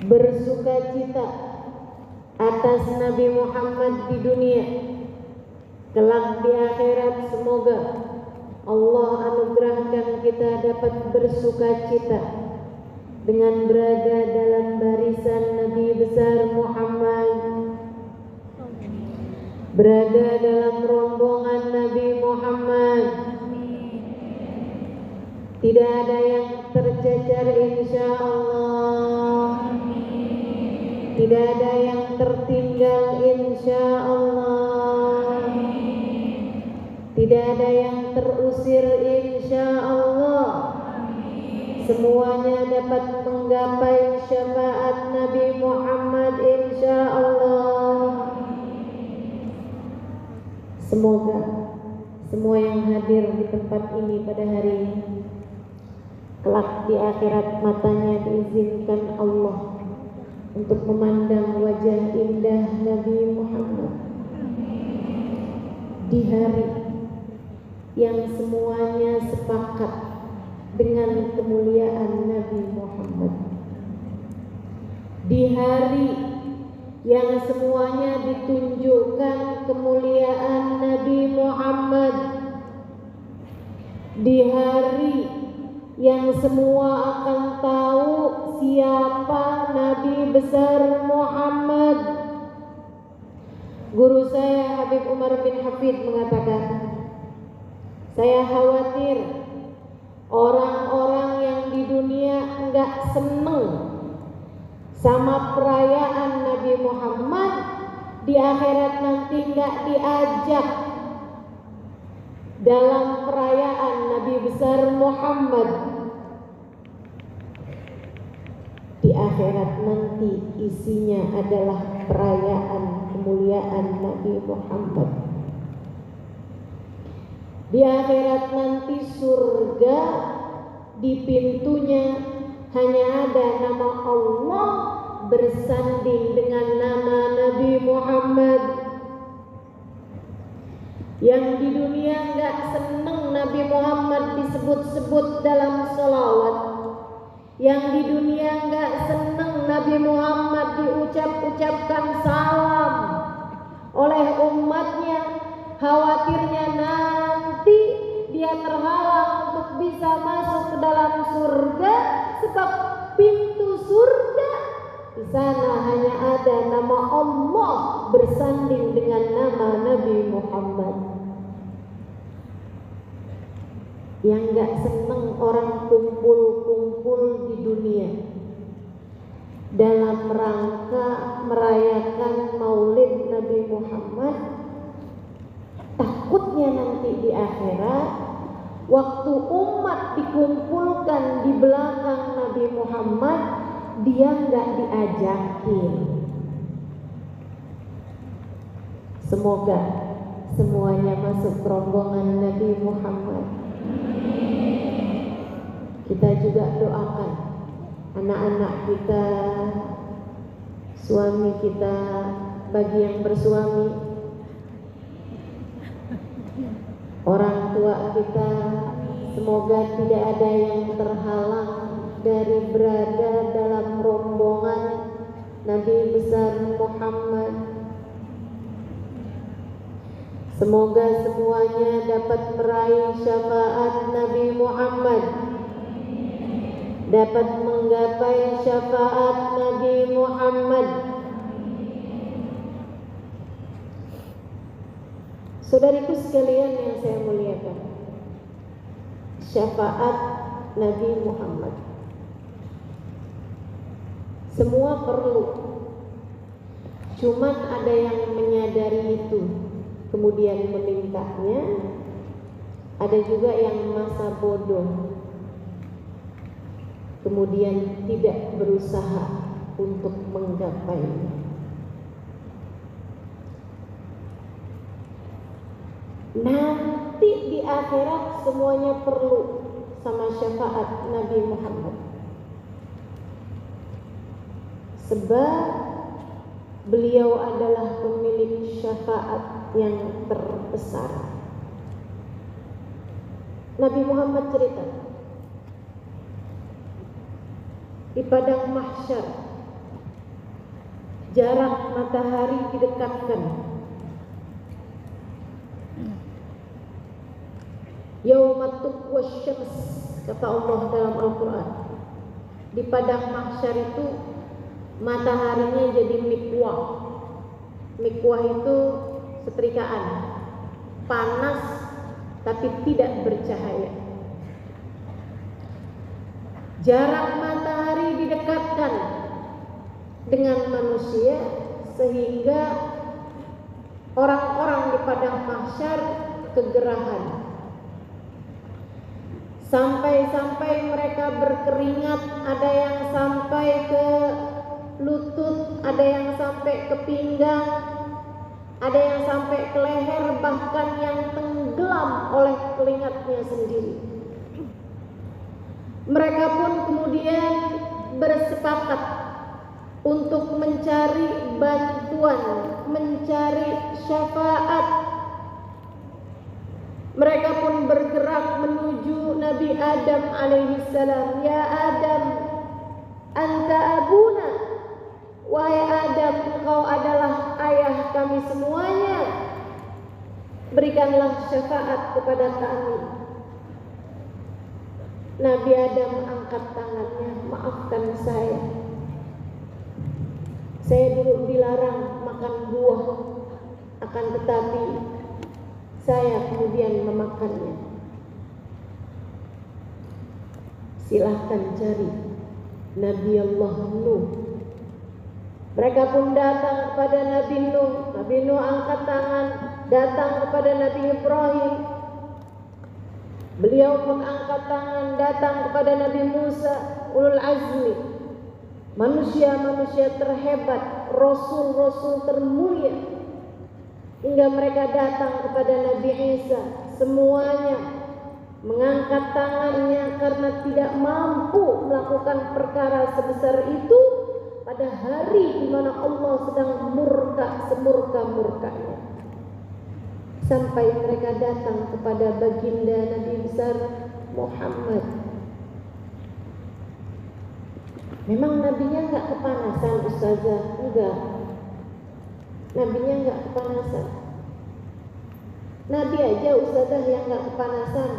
bersukacita atas Nabi Muhammad di dunia, kelak di akhirat semoga Allah anugerahkan kita dapat bersukacita dengan berada dalam barisan Nabi besar Muhammad, berada dalam rombongan Nabi Muhammad. Tidak ada yang tercecer insya Allah, tidak ada yang tertinggal insya Allah, tidak ada yang terusir insya Allah. Semuanya dapat menggapai syafaat Nabi Muhammad insya Allah. Semoga semua yang hadir di tempat ini pada hari ini, kelak di akhirat matanya diizinkan Allah untuk memandang wajah indah Nabi Muhammad di hari yang semuanya sepakat dengan kemuliaan Nabi Muhammad, di hari yang semuanya ditunjukkan kemuliaan Nabi Muhammad, di hari yang semua akan tahu siapa Nabi besar Muhammad. Guru saya Habib Umar bin Hafid mengatakan, saya khawatir orang-orang yang di dunia enggak seneng sama perayaan Nabi Muhammad, di akhirat nanti enggak diajak dalam perayaan Nabi besar Muhammad. Di akhirat nanti isinya adalah perayaan kemuliaan Nabi Muhammad. Di akhirat nanti surga di pintunya hanya ada nama Allah bersanding dengan nama Nabi Muhammad. Yang di dunia enggak seneng Nabi Muhammad disebut-sebut dalam salawat, yang di dunia enggak seneng Nabi Muhammad diucap-ucapkan salam oleh umatnya, khawatirnya nanti dia terhalang untuk bisa masuk ke dalam surga, sebab pintu surga di sana hanya ada nama Allah bersanding dengan nama Nabi Muhammad. Yang gak seneng orang kumpul-kumpul di dunia dalam rangka merayakan maulid Nabi Muhammad, takutnya nanti di akhirat waktu umat dikumpulkan di belakang Nabi Muhammad, dia gak diajakin. Semoga semuanya masuk rombongan Nabi Muhammad. Kita juga doakan anak-anak kita, suami kita, bagi yang bersuami, orang tua kita, semoga tidak ada yang terhalang dari berada dalam rombongan Nabi besar Muhammad. Semoga semuanya dapat meraih syafaat Nabi Muhammad, dapat menggapai syafaat Nabi Muhammad. Saudariku sekalian yang saya muliakan, syafaat Nabi Muhammad semua perlu, cuman ada yang menyadari itu kemudian memintanya, ada juga yang masa bodoh kemudian tidak berusaha untuk menggapainya. Nanti di akhirat semuanya perlu sama syafaat Nabi Muhammad, sebab beliau adalah pemilik syafaat yang terbesar. Nabi Muhammad cerita di padang mahsyar jarak matahari didekatkan. Yauma tuqwa syams, kata Allah dalam Al-Quran. Di padang mahsyar itu mataharinya jadi mikwah. Mikwah itu setrikaan, panas tapi tidak bercahaya. Jarak matahari didekatkan dengan manusia sehingga orang-orang di padang mahsyar kegerahan. Sampai-sampai mereka berkeringat, ada yang sampai ke lutut, ada yang sampai ke pinggang, ada yang sampai ke leher, bahkan yang tenggelam oleh keringatnya sendiri. Mereka pun kemudian bersepakat untuk mencari bantuan, mencari syafaat. Mereka pun bergerak menuju Nabi Adam alaihissalam. Ya Adam, anta abuna. Wahai Adam, engkau adalah ayah kami semuanya. Berikanlah syafaat kepada kami. Nabi Adam angkat tangannya, maafkan saya. Saya dulu dilarang makan buah, akan tetapi saya kemudian memakannya. Silahkan cari Nabi Allah Nuh. Mereka pun datang kepada Nabi Nuh. Nabi Nuh angkat tangan, datang kepada Nabi Ibrahim. Beliau pun angkat tangan, datang kepada Nabi Musa, ulul azmi, manusia-manusia terhebat, rasul-rasul termulia. Hingga mereka datang kepada Nabi Isa, semuanya mengangkat tangannya karena tidak mampu melakukan perkara sebesar itu pada hari di mana Allah sedang murka semurka-murkanya. Sampai mereka datang kepada baginda Nabi besar Muhammad. Memang nabinya enggak kepanasan, Ustazah? Enggak. Nabinya enggak kepanasan. Nabi aja Ustazah yang enggak kepanasan.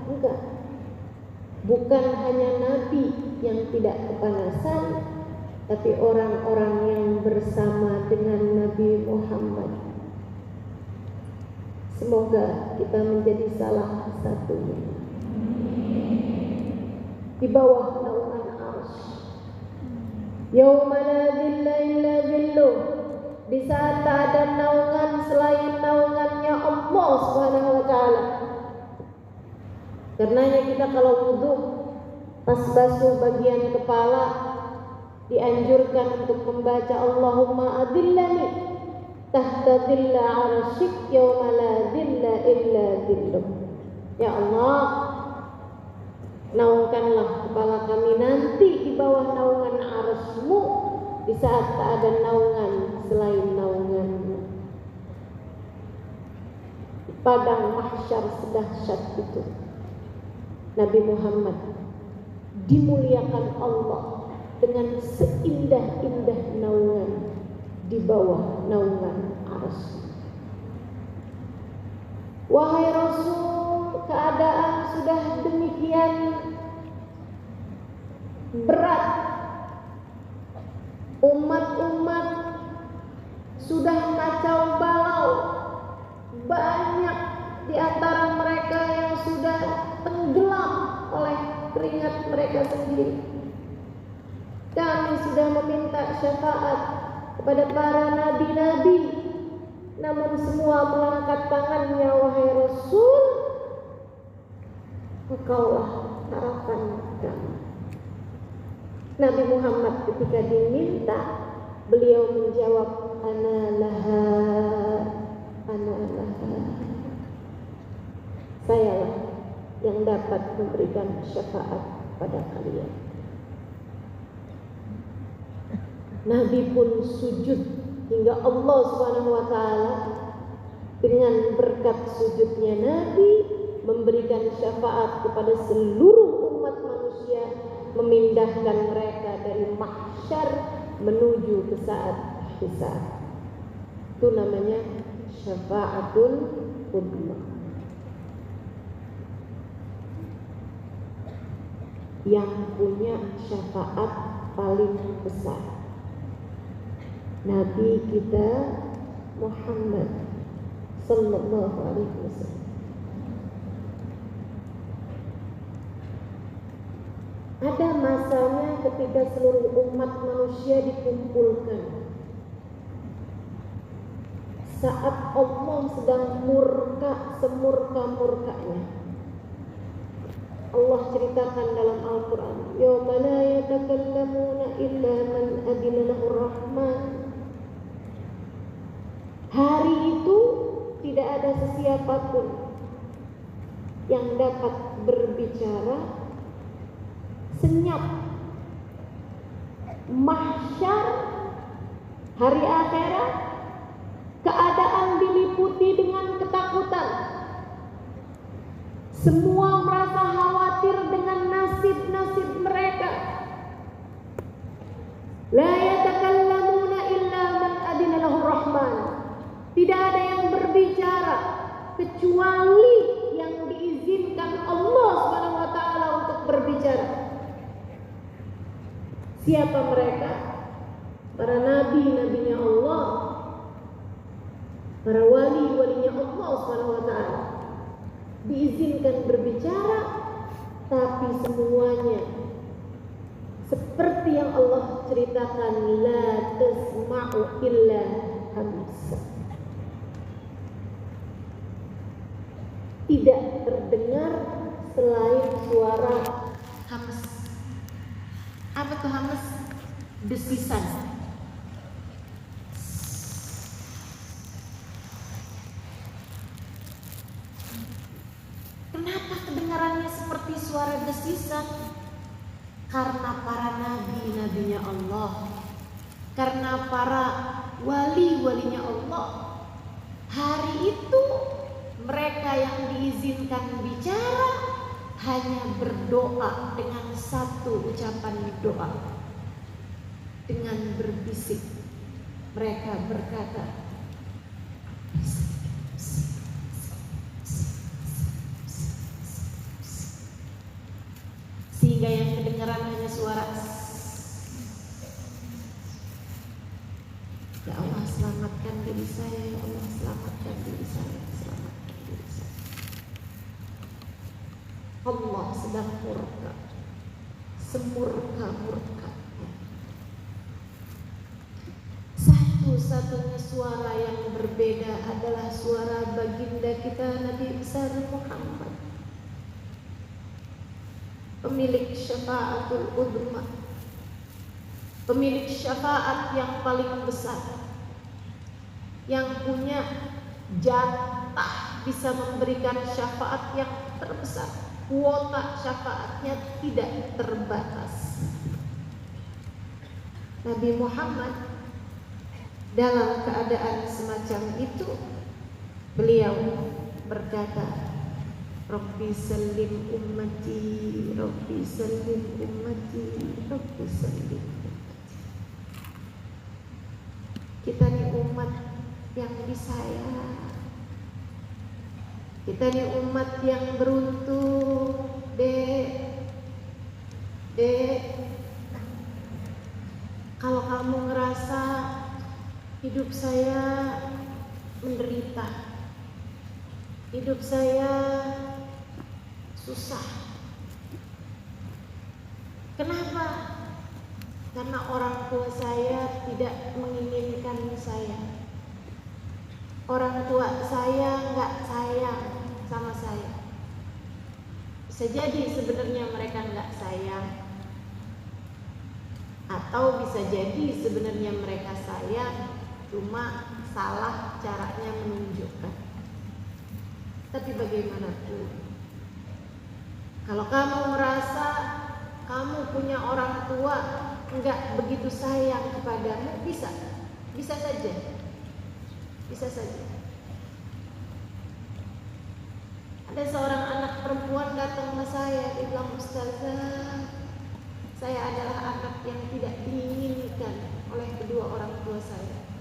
Enggak. Bukan hanya Nabi yang tidak kepanasan, tapi orang-orang yang bersama dengan Nabi Muhammad. Semoga kita menjadi salah satunya. Di bawah naungan arsy. Yauma la dhilla illa dhilluh. Di saat tak ada naungan selain naungannya Allah Subhanahu wa taala. Karenanya kita kalau wudu pas basuh bagian kepala dianjurkan untuk membaca Allahumma adillani tahta dhilla arsyik yawma la dhilla illa dhilluh. Ya Allah, naungkanlah kepala kami nanti di bawah naungan arsy-Mu di saat tak ada naungan selain naungan-Mu. Padang mahsyar sedahsyat itu Nabi Muhammad dimuliakan Allah dengan seindah-indah naungan di bawah naungan arsy. Wahai Rasul, keadaan sudah demikian berat. Umat-umat sudah kacau balau. Banyak di antara mereka yang sudah tenggelam oleh keringat mereka sendiri. Kami sudah meminta syafaat kepada para nabi-nabi, namun semua mengangkat tangannya. Wahai Rasul, Engkaulah harapan kami. Nabi Muhammad ketika diminta, beliau menjawab, ana laha, ana laha. Sayalah yang dapat memberikan syafaat pada kalian. Nabi pun sujud hingga Allah Subhanahu wa taala dengan berkat sujudnya Nabi memberikan syafaat kepada seluruh umat manusia, memindahkan mereka dari mahsyar menuju ke saat besar. Itu namanya syafa'atul udhma. Yang punya syafaat paling besar, Nabi kita Muhammad sallallahu alaihi wasallam. Ada masanya ketika seluruh umat manusia dikumpulkan, saat Allah sedang murka semurka-murkanya. Allah ceritakan dalam Al-Quran, yawma la yatakallamuna illa man adina lahur rahman. Hari itu tidak ada sesiapapun yang dapat berbicara. Senyap mahsyar, hari akhirat, keadaan diliputi dengan ketakutan. Semua merasa khawatir dengan nasib-nasib mereka. La yatakallamuna illa man adina lahur rahman. Tidak ada yang berbicara kecuali yang diizinkan Allah Subhanahu wa taala untuk berbicara. Siapa mereka? Para nabi-nabinya Allah, para wali-walinya Allah Subhanahu wa taala. Diizinkan berbicara, tapi semuanya seperti yang Allah ceritakan, la tasma'u illa hamsa. Tidak terdengar selain suara hams. Apa tuh hams? Desisan. Kenapa kedengarannya seperti suara desisan? Karena para nabi-nabinya Allah, karena para wali-walinya Allah, hari itu mereka yang diizinkan bicara hanya berdoa dengan satu ucapan doa. Dengan berbisik mereka berkata, sehingga yang kedengaran hanya suara. Ya Allah, selamatkan diri saya, ya Allah, selamatkan diri saya, selamatkan diri saya. Allah sedang murka, semurka-murka. Satu-satunya suara yang berbeda adalah suara baginda kita Nabi besar Muhammad, pemilik syafa'atul udhma, pemilik syafaat yang paling besar, yang punya jatah bisa memberikan syafaat yang terbesar. Kuota syafaatnya tidak terbatas. Nabi Muhammad dalam keadaan semacam itu, beliau berkata, Rabbi salim ummati, Rabbi salim ummati, Rabbi salim ummati. Kita ini umat yang disayang, kita ini umat yang beruntung. Dek, kalau kamu ngerasa hidup saya menderita, hidup saya susah, kenapa? Karena orang tua saya tidak menginginkan saya, orang tua saya nggak sayang sama saya. Bisa jadi sebenarnya mereka nggak sayang, atau bisa jadi sebenarnya mereka sayang, cuma salah caranya menunjukkan. Tapi bagaimanapun, kalau kamu merasa kamu punya orang tua enggak begitu sayang kepadamu, bisa saja. Ada seorang anak perempuan datang ke saya, dia bilang, Ustazah, saya adalah anak yang tidak diinginkan oleh kedua orang tua saya.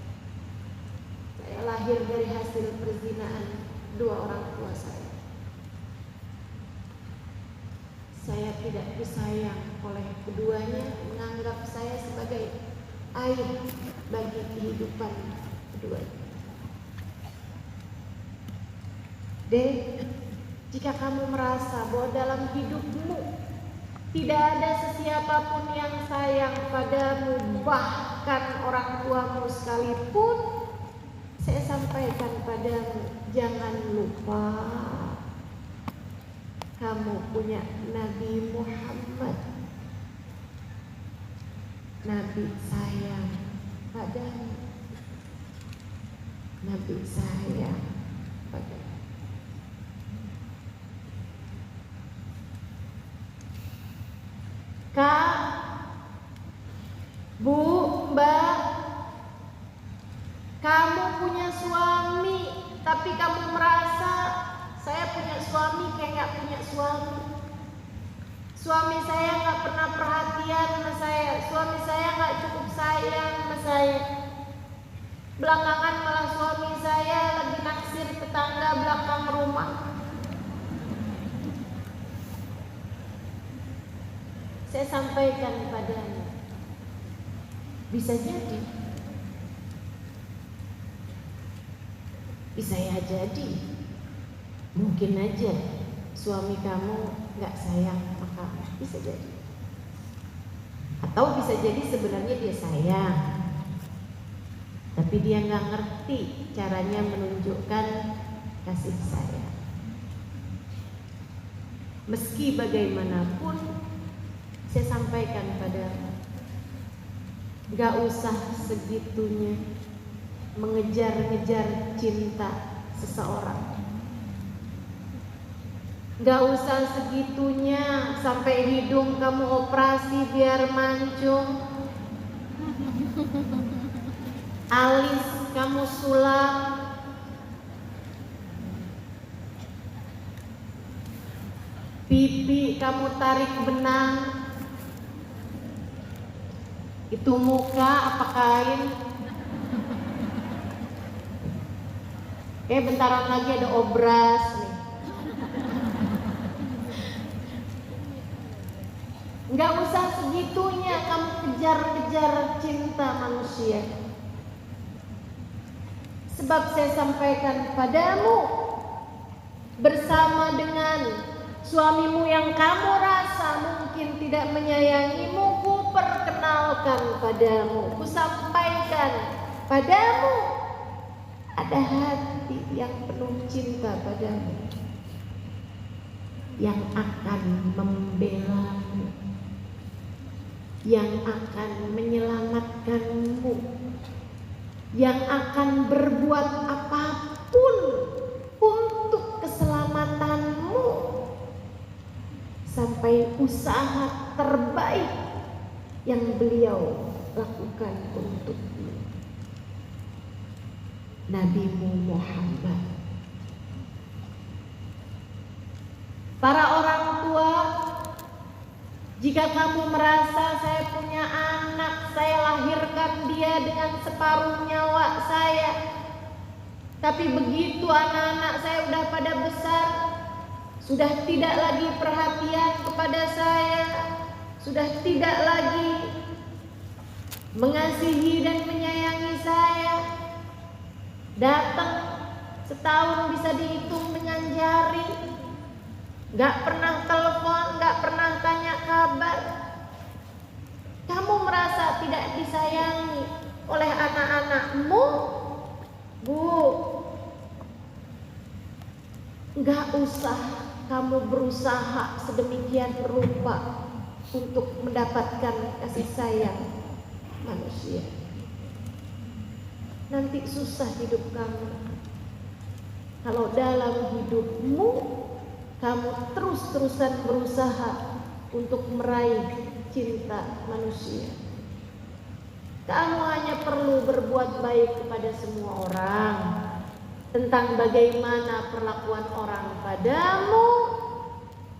hasil perzinaan dua orang tua saya. Saya tidak disayang oleh keduanya, menganggap saya sebagai aib bagi kehidupan keduanya. Dek, jika kamu merasa bahwa dalam hidupmu tidak ada sesiapapun yang sayang padamu, bahkan orang tuamu sekalipun, saya sampaikan padamu, jangan lupa kamu punya Nabi Muhammad. Nabi sayang padamu. Nabi sayang padamu. Kak, Bu, Mbak, kamu punya suami, tapi kamu merasa saya punya suami kayak gak punya suami. Suami saya gak pernah perhatian sama saya. Suami saya gak cukup sayang sama saya. Belakangan malah suami saya lagi naksir tetangga belakang rumah. Saya sampaikan padanya, bisa jadi, bisa ya jadi, mungkin aja suami kamu gak sayang sama kamu, bisa jadi. Atau bisa jadi sebenarnya dia sayang, tapi dia gak ngerti caranya menunjukkan kasih sayang. Meski bagaimanapun, saya sampaikan padamu, gak usah segitunya mengejar-ngejar cinta seseorang. Gak usah segitunya sampai hidung kamu operasi biar mancung, alis kamu sulap, pipi kamu tarik benang. Itu muka apa kain? Bentaran lagi ada obras nih. Nggak usah segitunya kamu kejar-kejar cinta manusia. Sebab saya sampaikan padamu, bersama dengan suamimu yang kamu rasa mungkin tidak menyayangimu, ku perkenalkan padamu, ku sampaikan padamu, ada hati yang penuh cinta padamu, yang akan membelamu, yang akan menyelamatkanmu, yang akan berbuat apapun untuk keselamatanmu, sampai usaha terbaik yang beliau lakukan untukmu. Nabimu Muhammad. Para orang tua, jika kamu merasa saya punya anak, saya lahirkan dia dengan separuh nyawa saya, tapi begitu anak-anak saya udah pada besar, sudah tidak lagi perhatian kepada saya, sudah tidak lagi mengasihi dan menyayangi saya, datang setahun bisa dihitung dengan jari, gak pernah telepon, gak pernah tanya kabar. Kamu merasa tidak disayangi oleh anak-anakmu, Bu, gak usah kamu berusaha sedemikian rupa untuk mendapatkan kasih sayang manusia. Nanti susah hidup kamu kalau dalam hidupmu kamu terus-terusan berusaha untuk meraih cinta manusia. Kamu hanya perlu berbuat baik kepada semua orang. Tentang bagaimana perlakuan orang padamu,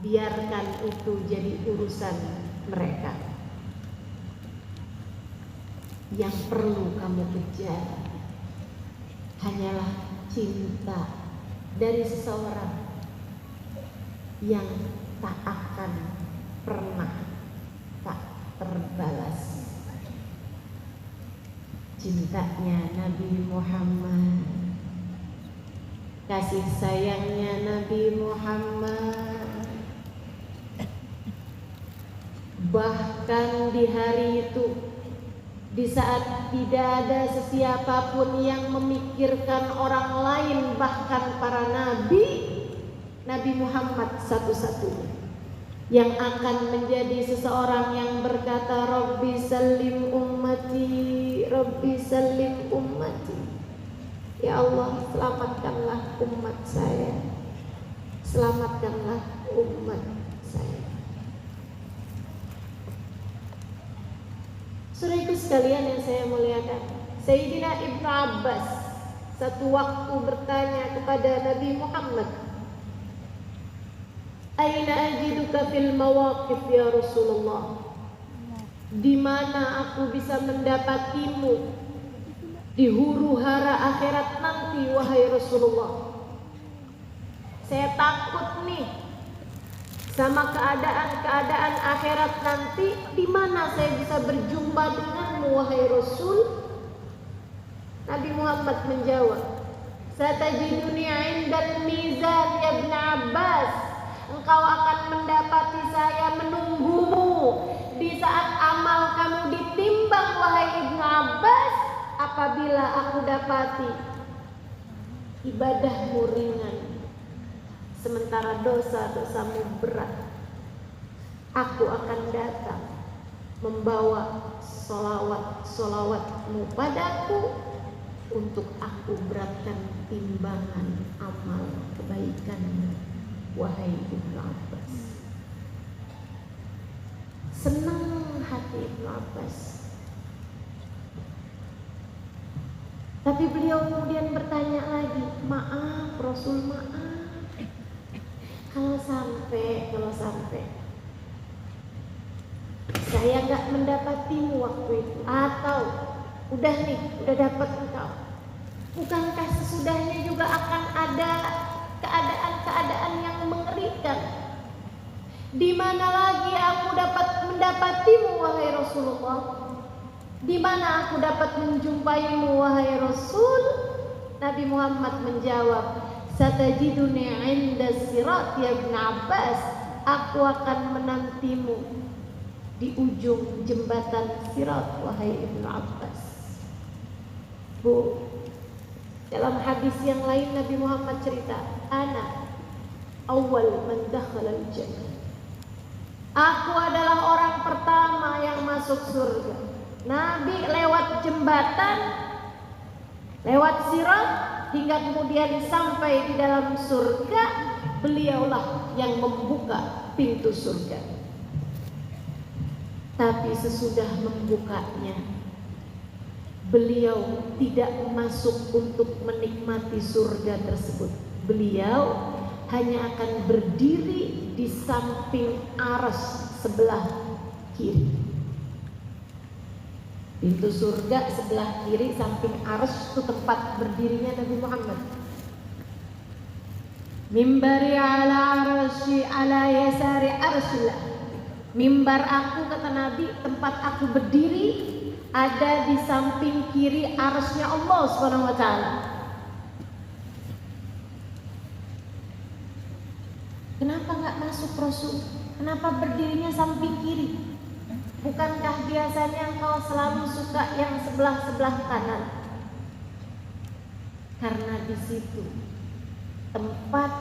biarkan itu jadi urusan mereka. Yang perlu kamu kejar hanyalah cinta dari seseorang yang tak akan pernah tak terbalas. Cintanya Nabi Muhammad, kasih sayangnya Nabi Muhammad, bahkan di hari itu, di saat tidak ada sesiapapun yang memikirkan orang lain, bahkan para nabi, Nabi Muhammad satu-satunya yang akan menjadi seseorang yang berkata, Rabbi salim ummati, Rabbi salim ummati. Ya Allah, selamatkanlah umat saya, selamatkanlah umat saya. Saudaraku sekalian yang saya muliakan, Sayyidina Ibnu Abbas satu waktu bertanya kepada Nabi Muhammad, Aina ajiduka fil mawaqif ya Rasulullah? Di mana aku bisa mendapatimu di huru hara akhirat nanti wahai Rasulullah? Saya takut nih sama keadaan-keadaan akhirat nanti. Di mana saya bisa berjumpa denganmu wahai Rasul? Nabi Muhammad menjawab, Satajiduni 'indal mizan ya Ibn Abbas. Engkau akan mendapati saya menunggumu di saat amal kamu ditimbang wahai Ibnu Abbas. Apabila aku dapati ibadahmu ringan sementara dosa-dosamu berat, aku akan datang membawa solawatmu padaku untuk aku beratkan timbangan amal kebaikanmu wahai Ibnu Abbas. Senang hati Ibnu Abbas. Tapi beliau kemudian bertanya lagi, maaf Rasul, maaf, kalau sampai saya nggak mendapatimu waktu itu, atau udah dapat engkau, bukankah sesudahnya juga akan ada keadaan-keadaan yang mengerikan? Di mana lagi aku dapat mendapatimu wahai Rasulullah? Di mana aku dapat menjumpaimu wahai Rasul? Nabi Muhammad menjawab, Satajiduni 'inda sirat ya Ibn Abbas. Aku akan menantimu di ujung jembatan sirat wahai Ibn Abbas. Bu, dalam hadis yang lain Nabi Muhammad cerita, Ana awal man dakhala al-jannah. Aku adalah orang pertama yang masuk surga. Nabi lewat jembatan, lewat sirat, hingga kemudian sampai di dalam surga. Beliaulah yang membuka pintu surga. Tapi sesudah membukanya, beliau tidak masuk untuk menikmati surga tersebut. Beliau hanya akan berdiri di samping arsy sebelah kiri. Pintu surga sebelah kiri samping arsy itu tempat berdirinya Nabi Muhammad. Mimbari ala arsy ala yasari arsyillah. Mimbar aku, kata Nabi, tempat aku berdiri ada di samping kiri arsy-Nya Allah Subhanahu wa taala. Kenapa nggak masuk Rasul? Kenapa berdirinya samping kiri? Bukankah biasanya engkau selalu suka yang sebelah-sebelah kanan? Karena di situ tempat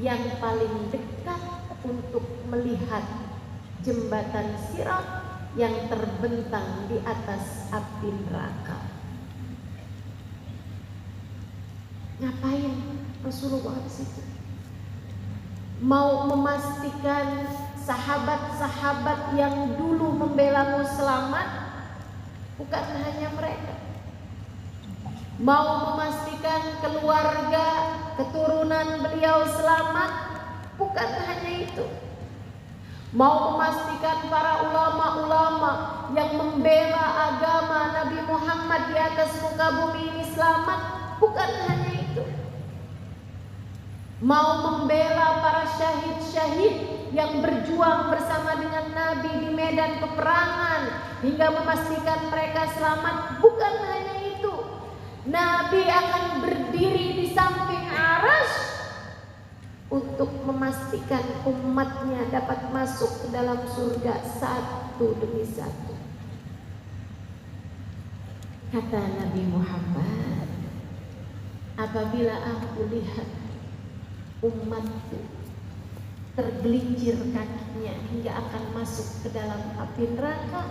yang paling dekat untuk melihat jembatan sirat yang terbentang di atas api neraka. Ngapain Rasulullah di situ? Mau memastikan sahabat-sahabat yang dulu membelamu selamat, bukan hanya mereka. Mau memastikan keluarga, keturunan beliau selamat, bukan hanya itu. Mau memastikan para ulama-ulama yang membela agama Nabi Muhammad di atas muka bumi ini selamat, bukan hanya itu. Mau membela para syahid-syahid yang berjuang bersama dengan Nabi di medan peperangan hingga memastikan mereka selamat, bukan hanya itu. Nabi akan berdiri di samping Arasy untuk memastikan umatnya dapat masuk ke dalam surga satu demi satu. Kata Nabi Muhammad, apabila aku lihat umatku tergelincir kakinya hingga akan masuk ke dalam api neraka,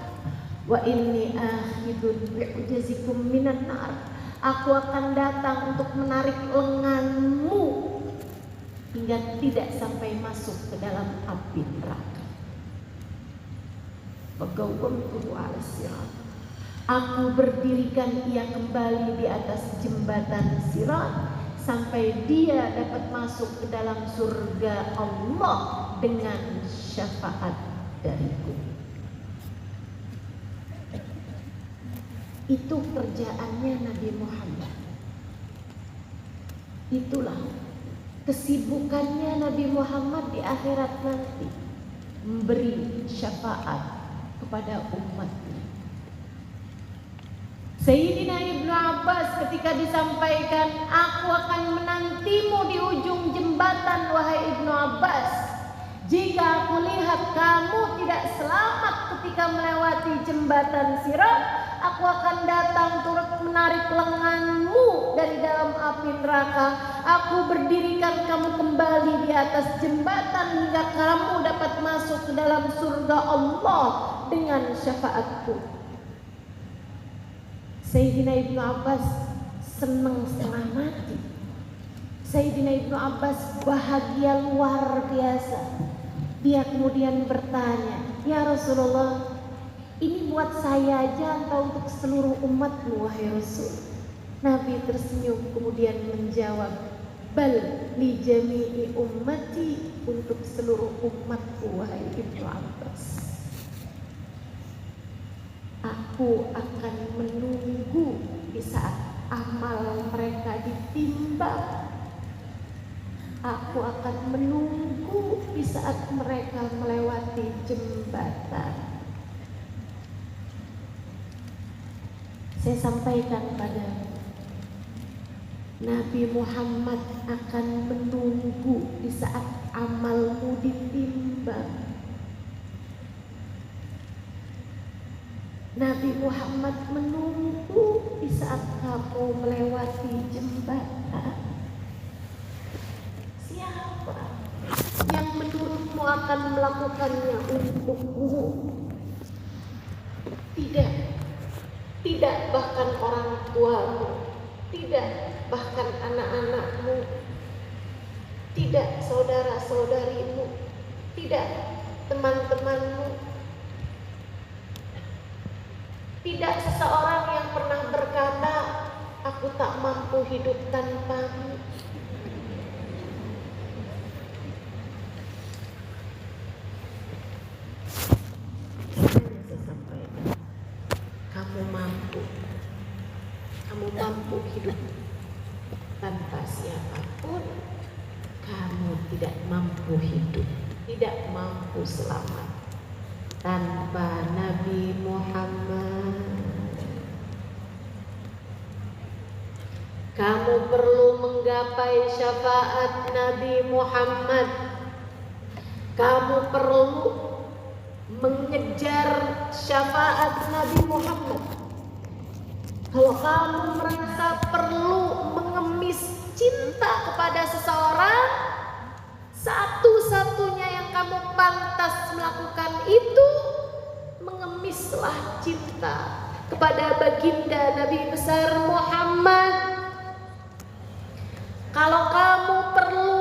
wa inni akhidun bi'ujazikum minan nar, aku akan datang untuk menarik lenganmu hingga tidak sampai masuk ke dalam api neraka. Bagawamtuhu ala sirat, aku berdirikan ia kembali di atas jembatan sirat sampai dia dapat masuk ke dalam surga Allah dengan syafaat dariku. Itu kerjaannya Nabi Muhammad. Itulah kesibukannya Nabi Muhammad di akhirat nanti, memberi syafaat kepada umatnya. Sayyidina Ibnu Abbas ketika disampaikan, aku akan menantimu di ujung jembatan wahai Ibnu Abbas. Jika aku lihat kamu tidak selamat ketika melewati jembatan Sirat, aku akan datang turut menarik lenganmu dari dalam api neraka. Aku berdirikan kamu kembali di atas jembatan hingga kamu dapat masuk ke dalam surga Allah dengan syafaatku. Sayyidina Ibnu Abbas senang setengah mati. Sayyidina Ibnu Abbas bahagia luar biasa. Dia kemudian bertanya, ya Rasulullah, ini buat saya aja atau untuk seluruh umatmu wahai Rasul? Nabi tersenyum kemudian menjawab, bal li jami'i ummati, untuk seluruh umatku wahai Ibnu Abbas. Aku akan menunggu di saat amal mereka ditimbang. Aku akan menunggu di saat mereka melewati jembatan. Saya sampaikan pada Nabi Muhammad akan menunggu di saat amalmu ditimbang. Nabi Muhammad menunggu di saat kamu melewati jembatan. Siapa yang menurutmu akan melakukannya untukmu? Tidak, tidak bahkan orang tuamu, tidak bahkan anak-anakmu, tidak saudara-saudarimu, tidak teman-temanmu. Tidak seseorang yang pernah berkata, aku tak mampu hidup tanpamu. Kamu mampu hidup tanpa siapapun. Kamu tidak mampu hidup, tidak mampu selamat tanpa Nabi Muhammad. Kamu perlu menggapai syafaat Nabi Muhammad. Kamu perlu mengejar syafaat Nabi Muhammad. Kalau kamu merasa perlu mengemis cinta kepada seseorang, satu-satunya yang kamu pantas melakukan itu mengemislah cinta kepada baginda Nabi besar Muhammad. Kalau kamu perlu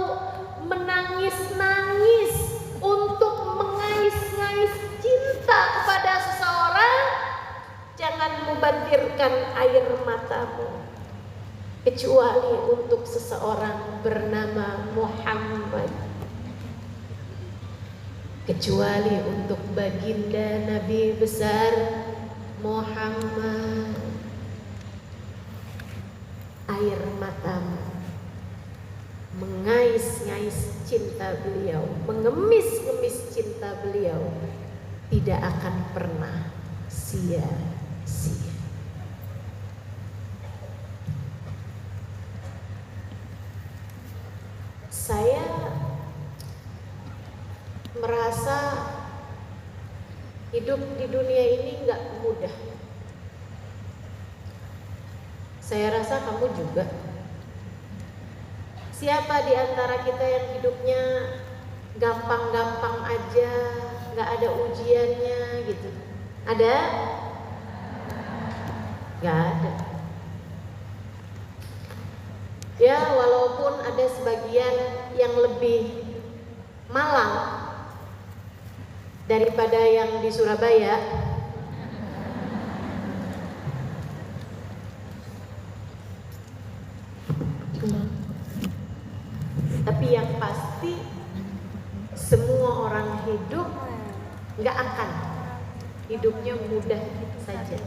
menangis-nangis untuk mengais-ngais cinta kepada seseorang, jangan membantirkan air matamu, kecuali untuk seseorang bernama Muhammad, kecuali untuk baginda Nabi besar Muhammad. Air cinta beliau, mengemis-ngemis cinta beliau tidak akan pernah sia-sia. Saya merasa hidup di dunia ini nggak mudah. Saya rasa kamu juga. Siapa di antara kita yang hidupnya gampang-gampang aja, nggak ada ujiannya gitu? Ada? Nggak ada. Ya, walaupun ada sebagian yang lebih malang daripada yang di Surabaya, tapi yang pasti semua orang hidup nggak akan hidupnya mudah saja.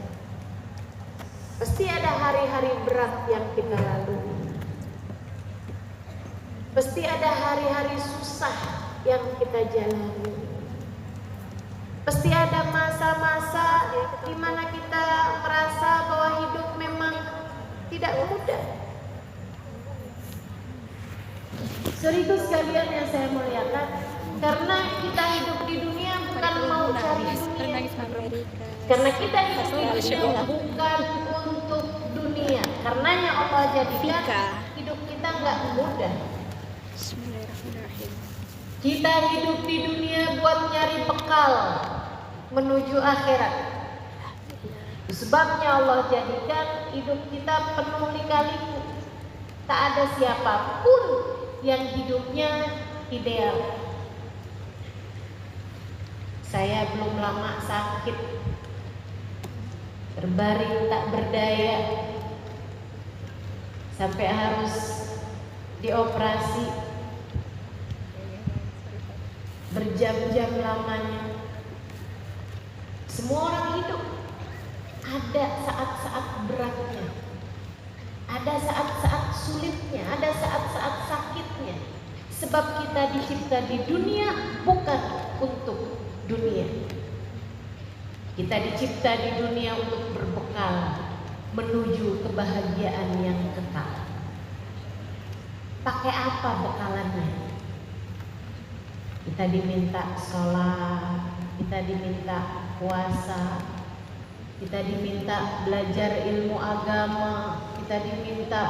Pasti ada hari-hari berat yang kita lalui. Pasti ada hari-hari susah yang kita jalani. Pasti ada masa-masa di mana kita merasa bahwa hidup memang tidak mudah. Saudaraku sekalian yang saya muliakan, karena kita hidup di dunia bukan mau cari dunia. Karena kita hidup di dunia bukan untuk dunia. Karenanya Allah jadikan hidup kita nggak mudah. Kita hidup di dunia buat nyari bekal menuju akhirat. Sebabnya Allah jadikan hidup kita penuh lika-liku. Tak ada siapapun yang hidupnya ideal. Saya belum lama sakit, terbaring tak berdaya, sampai harus dioperasi berjam-jam lamanya. Semua orang hidup ada saat-saat beratnya, ada saat-saat sulitnya, ada saat-saat sakitnya. Sebab kita dicipta di dunia bukan untuk dunia. Kita dicipta di dunia untuk berbekal menuju kebahagiaan yang kekal. Pakai apa bekalannya? Kita diminta sholat, kita diminta puasa, kita diminta belajar ilmu agama, kita diminta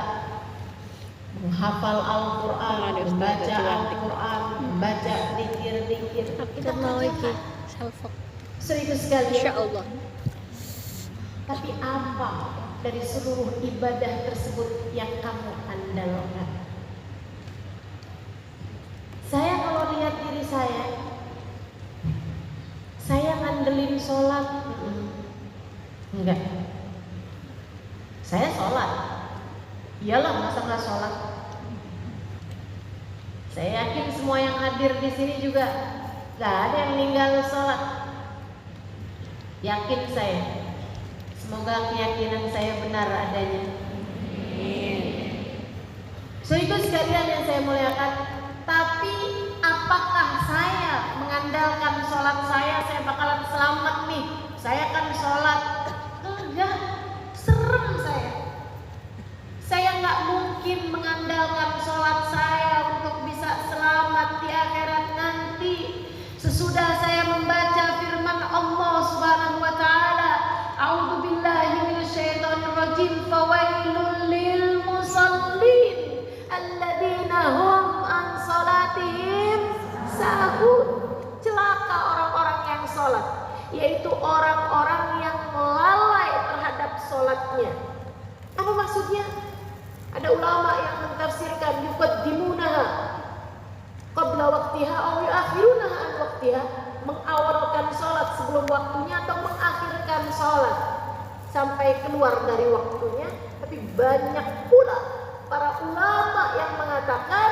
menghafal Al-Quran, membaca Al-Quran, membaca zikir-zikir. Kita mau lagi serius sekali. Insyaallah. Tapi apa dari seluruh ibadah tersebut yang kamu andalkan? Saya kalau lihat diri saya ngandelin sholat, enggak. Saya sholat, iyalah masa nggak sholat. Saya yakin semua yang hadir di sini juga nggak ada yang meninggal sholat. Yakin saya. Semoga keyakinan saya benar adanya. Saudara sekalian yang saya muliakan, tapi apakah saya mengandalkan sholat saya bakalan selamat nih? Saya kan sholat, enggak, serem saya. Saya nggak mungkin mengandalkan sholat saya untuk bisa selamat di akhirat nanti. Sesudah saya membaca firman Allah Subhanahu wa taala, a'udzubillahi minasyaitonir rajim, fawailul lil musallin alladzina hum an salatihim sahun. Celaka orang-orang yang sholat, yaitu orang-orang yang lalai terhadap sholatnya. Apa maksudnya? Ada ulama yang mentafsirkan yuqaddimunaha qabla waqtiha aw yuakhirunaha an waqtiha, mengawalkan sholat sebelum waktunya atau mengakhirkan sholat sampai keluar dari waktunya. Tapi banyak pula para ulama yang mengatakan,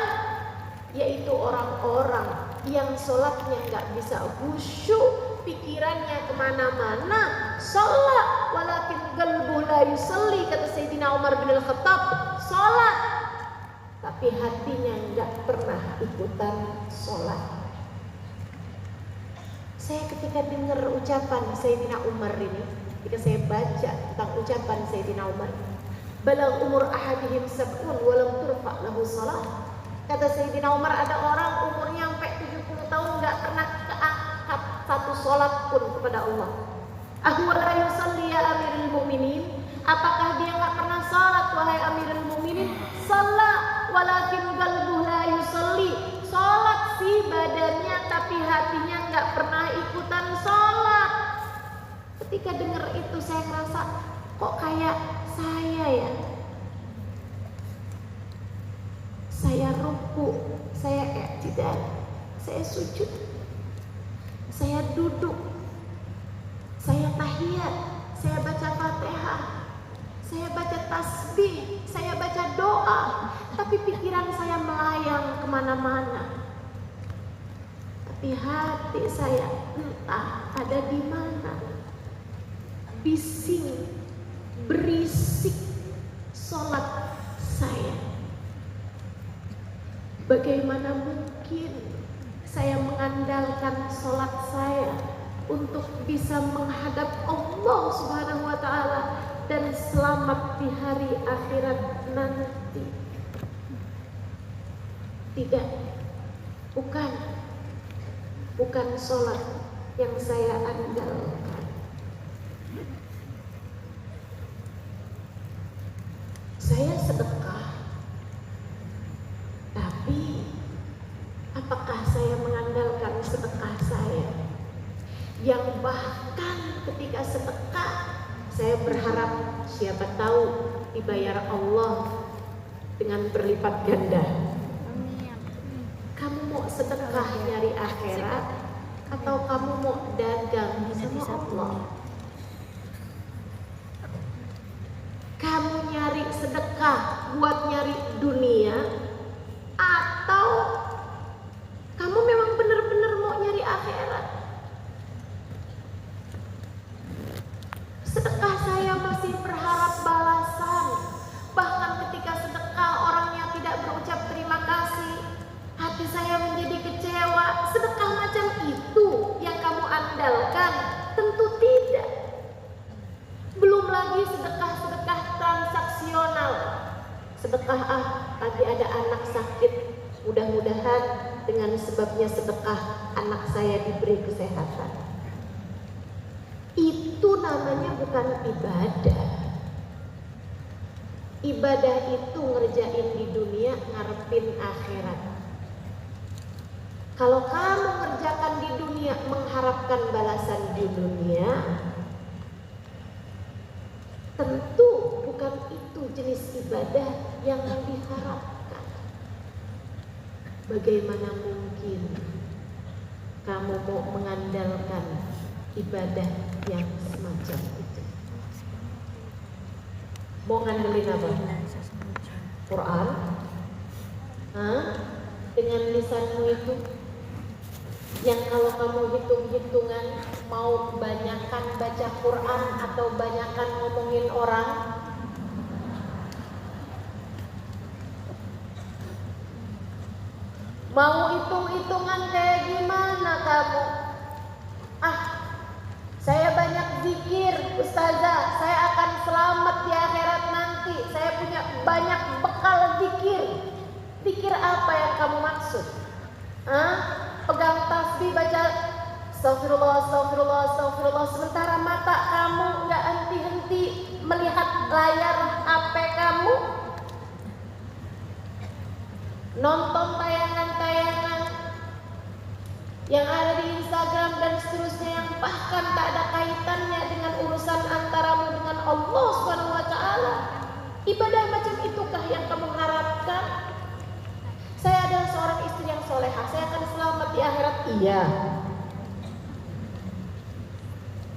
yaitu orang-orang yang sholatnya nggak bisa khusyuk, pikirannya kemana-mana, sholat walakin qalbuhu la yusalli, kata Sayyidina Umar bin Al-Khattab, sholat tapi tapi hatinya nggak pernah ikutan sholat. Saya ketika dengar ucapan Sayyidina Umar ini, ketika saya baca tentang ucapan Sayyidina Umar, balang umur ahadihim sab'un walam turfa lahu salat. Kata Sayyidina Umar, ada orang umurnya sampai 70 tahun nggak pernah keangkat satu sholat pun kepada Allah. Ahwa la yusalli ya amirul mu'minin, apakah dia nggak pernah sholat wahai amirul mu'minin? Salat walakin qalbuhu la yusalli, sholat sih badannya tapi hatinya nggak pernah ikutan sholat. Ketika dengar itu saya merasa kok kayak saya ya. Saya ruku, saya i'tidal, saya sujud, saya duduk, saya tahiyat, saya baca Fatihah, saya baca tasbih, saya baca doa, tapi pikiran saya melayang kemana-mana. Tapi hati saya entah ada di mana, bising, berisik sholat saya. Bagaimana mungkin saya mengandalkan sholat saya untuk bisa menghadap Allah Subhanahu wa Ta'ala dan selamat di hari akhirat nanti? Tidak, bukan sholat yang saya andalkan. Saya sedekah, tapi apakah saya mengandalkan sedekah saya yang bahkan ketika sedekah saya berharap siapa tahu dibayar Allah dengan berlipat ganda. Kamu mau sedekah nyari akhirat atau kamu mau dagang sama Allah? Kamu nyari sedekah buat nyari dunia atau kamu memang benar-benar mau nyari akhirat? Sedekah saya masih berharap balasan. Bahkan ketika sedekah orangnya tidak berucap terima kasih, hati saya menjadi kecewa. Sedekah macam itu yang kamu andalkan? Tentu tidak. Belum lagi sedekah-sedekah transaksional. Sedekah lagi ada anak sakit, mudah-mudahan dengan sebabnya sedekah anak saya diberi kesehatan. Itu namanya bukan ibadah. Ibadah itu ngerjain di dunia, ngarepin akhirat. Kalau kamu ngerjakan di dunia mengharapkan balasan di dunia, tentu bukan itu jenis ibadah yang diharapkan. Bagaimana mungkin kamu mau mengandalkan ibadah yang semacam itu? Mau ngandelin apa? Quran? Dengan lisanmu itu yang kalau kamu hitung-hitungan mau banyakan baca Quran atau banyakan ngomongin orang? Mau hitung-hitungan kayak gimana kamu? Saya banyak zikir, ustazah, saya akan selamat di akhirat nanti. Saya punya banyak bekal zikir. Zikir apa yang kamu maksud? Pegang tasbih, baca astagfirullah, astagfirullah, astagfirullah, sementara mata kamu nggak henti-henti melihat layar HP kamu, nonton tayangan-tayangan yang ada di Instagram dan seterusnya yang bahkan tak ada kaitannya dengan urusan antaramu dengan Allah Subhanahu wa Ta'ala. Ibadah macam itukah yang kamu harapkan? Saya adalah seorang istri yang solehah, saya akan selamat di akhirat. Iya.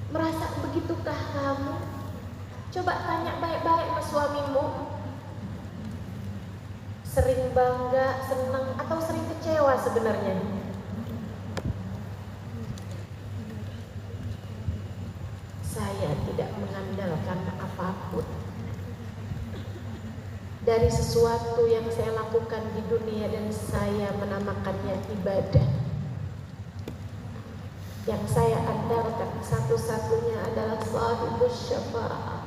Merasa begitukah kamu? Coba tanya baik-baik sama suamimu. Sering bangga, senang, atau sering kecewa sebenarnya? Saya tidak mengandalkan apapun. dari sesuatu yang saya lakukan di dunia dan saya menamakannya ibadah. Yang saya andalkan satu-satunya adalah sahibus syafa'ah,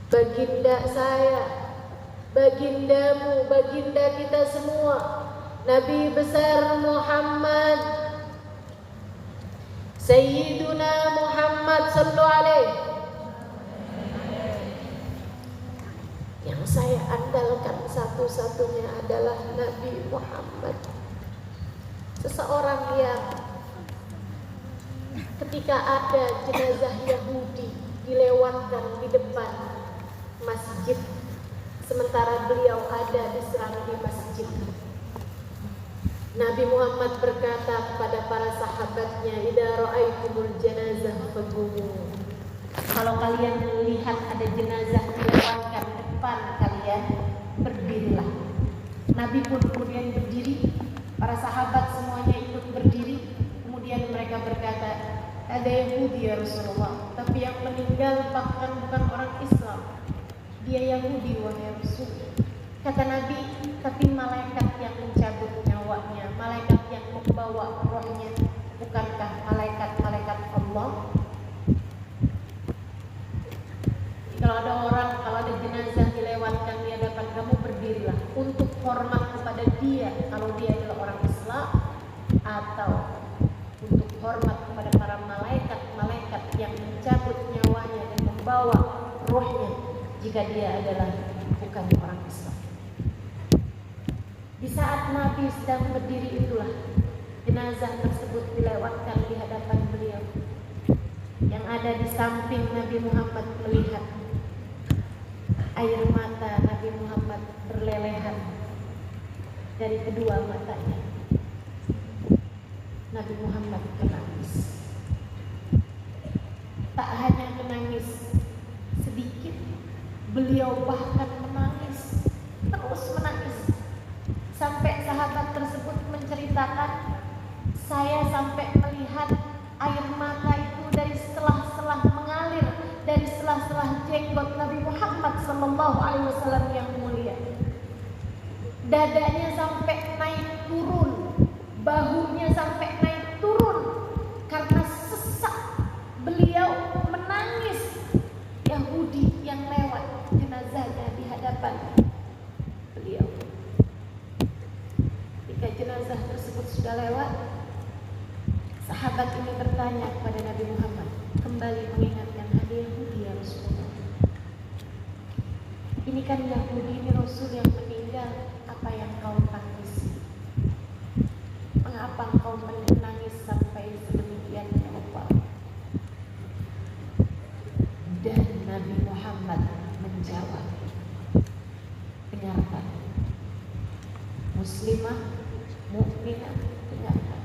baginda saya, bagindamu, baginda kita semua, Nabi besar Muhammad, Sayyiduna Muhammad sallallahu alaihi. Yang saya andalkan satu-satunya adalah Nabi Muhammad. Seseorang yang ketika ada jenazah Yahudi dilewatkan di depan masjid, sementara beliau ada diserang di masjid, Nabi Muhammad berkata kepada para sahabatnya, "Idza ra'aitumul janazah faqumu." Kalau kalian melihat ada jenazah dilewatkan depan kalian, berdirilah. Nabi pun kemudian berdiri, para sahabat semuanya ikut berdiri. Kemudian mereka berkata, "Ada Yahudi ya Rasulullah, tapi yang meninggal bahkan bukan orang Islam. Dia Yahudi wahai Rasul." Kata Nabi, "Tapi malaikat yang mencabut nyawanya, malaikat yang membawa rohnya, bukankah malaikat-malaikat Allah?" Kalau ada jenazah dilewatkan di hadapan kamu, berdirilah untuk hormat kepada dia kalau dia adalah orang Islam, atau untuk hormat kepada para malaikat-malaikat yang mencabut nyawanya dan membawa rohnya jika dia adalah bukan orang Islam. Di saat Nabi sedang berdiri itulah jenazah tersebut dilewatkan di hadapan beliau. Yang ada di samping Nabi Muhammad melihat air mata Nabi Muhammad berlelehan dari kedua matanya. Nabi Muhammad menangis. Tak hanya menangis sedikit, beliau bahkan menangis, terus menangis. Sampai sahabat tersebut menceritakan, "Saya sampai melihat air mata itu dari selah-selah mengalir dari selah-selah jenggot Nabi Muhammad sallallahu alaihi wasallam yang mulia. Dadanya sampai naik turun, bahunya sampai naik turun karena sesak beliau menangis Yahudi yang lewat jenazahnya di hadapan beliau. Ketika jenazah tersebut sudah lewat, sahabat ini bertanya kepada Nabi Muhammad, kembali mengingatkan, "Ada Yahudi ya Rasulullah. Ini kan Yahudi, ini Rasul yang meninggal, apa yang kau tangisi? Mengapa kau menangis sampai sedemikian rupa?" Dan Nabi Muhammad menjawab, "Dengarkan, muslimah, mukminah, dengarkan.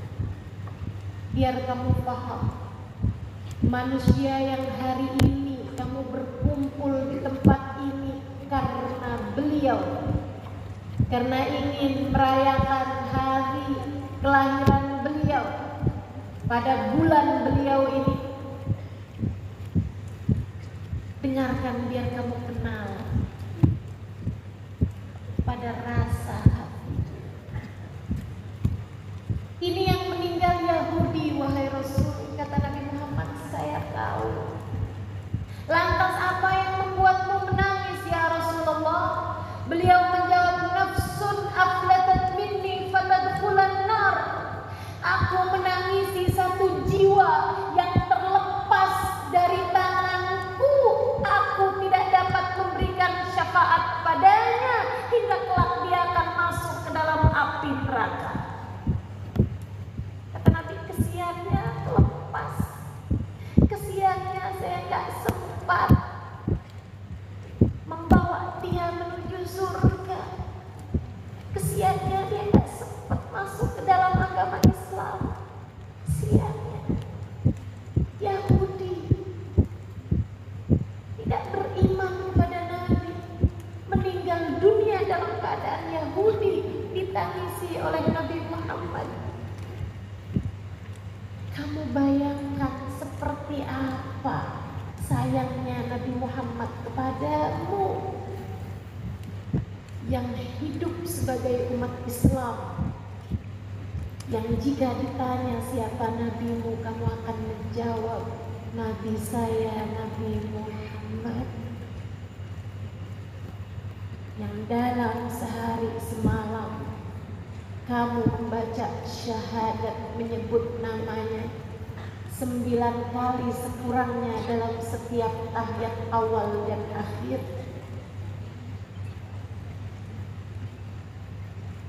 Biar kamu paham, manusia yang hari ini kamu berkumpul di tempat ini karena beliau, karena ingin merayakan hari kelahiran beliau pada bulan beliau ini. Dengarkan biar kamu kenal pada rasa hati. Ini yang meninggal Yahudi wahai Rasul." Kata Nabi Muhammad, "Saya tahu. Lantas apa yang membuatmu menangis ya Rasulullah?" Beliau menjawab, "Nafsun aflatat minni fatadkhulan nar." Aku menangisi satu jiwa yang terlepas dari tanganku. Aku tidak dapat memberikan syafaat padanya hingga kelak dia akan masuk ke dalam api neraka. Kata Nabi, kesiannya lepas. Kesiannya saya gak sempat membawa dia menuju surga. Kesiannya dia gak sempat masuk ke dalam agama Islam. Kesiannya Yahudi tidak beriman kepada Nabi, meninggal dunia dalam keadaan Yahudi ditangisi oleh Nabi Muhammad. Kamu bayangkan seperti apa sayangnya Nabi Muhammad kepadamu. yang hidup sebagai umat Islam, yang jika ditanya siapa nabimu, kamu akan menjawab, Nabi saya Nabi Muhammad, yang dalam sehari semalam kamu membaca syahadat, menyebut namanya 9 kali sekurangnya dalam setiap tahiyat awal dan akhir.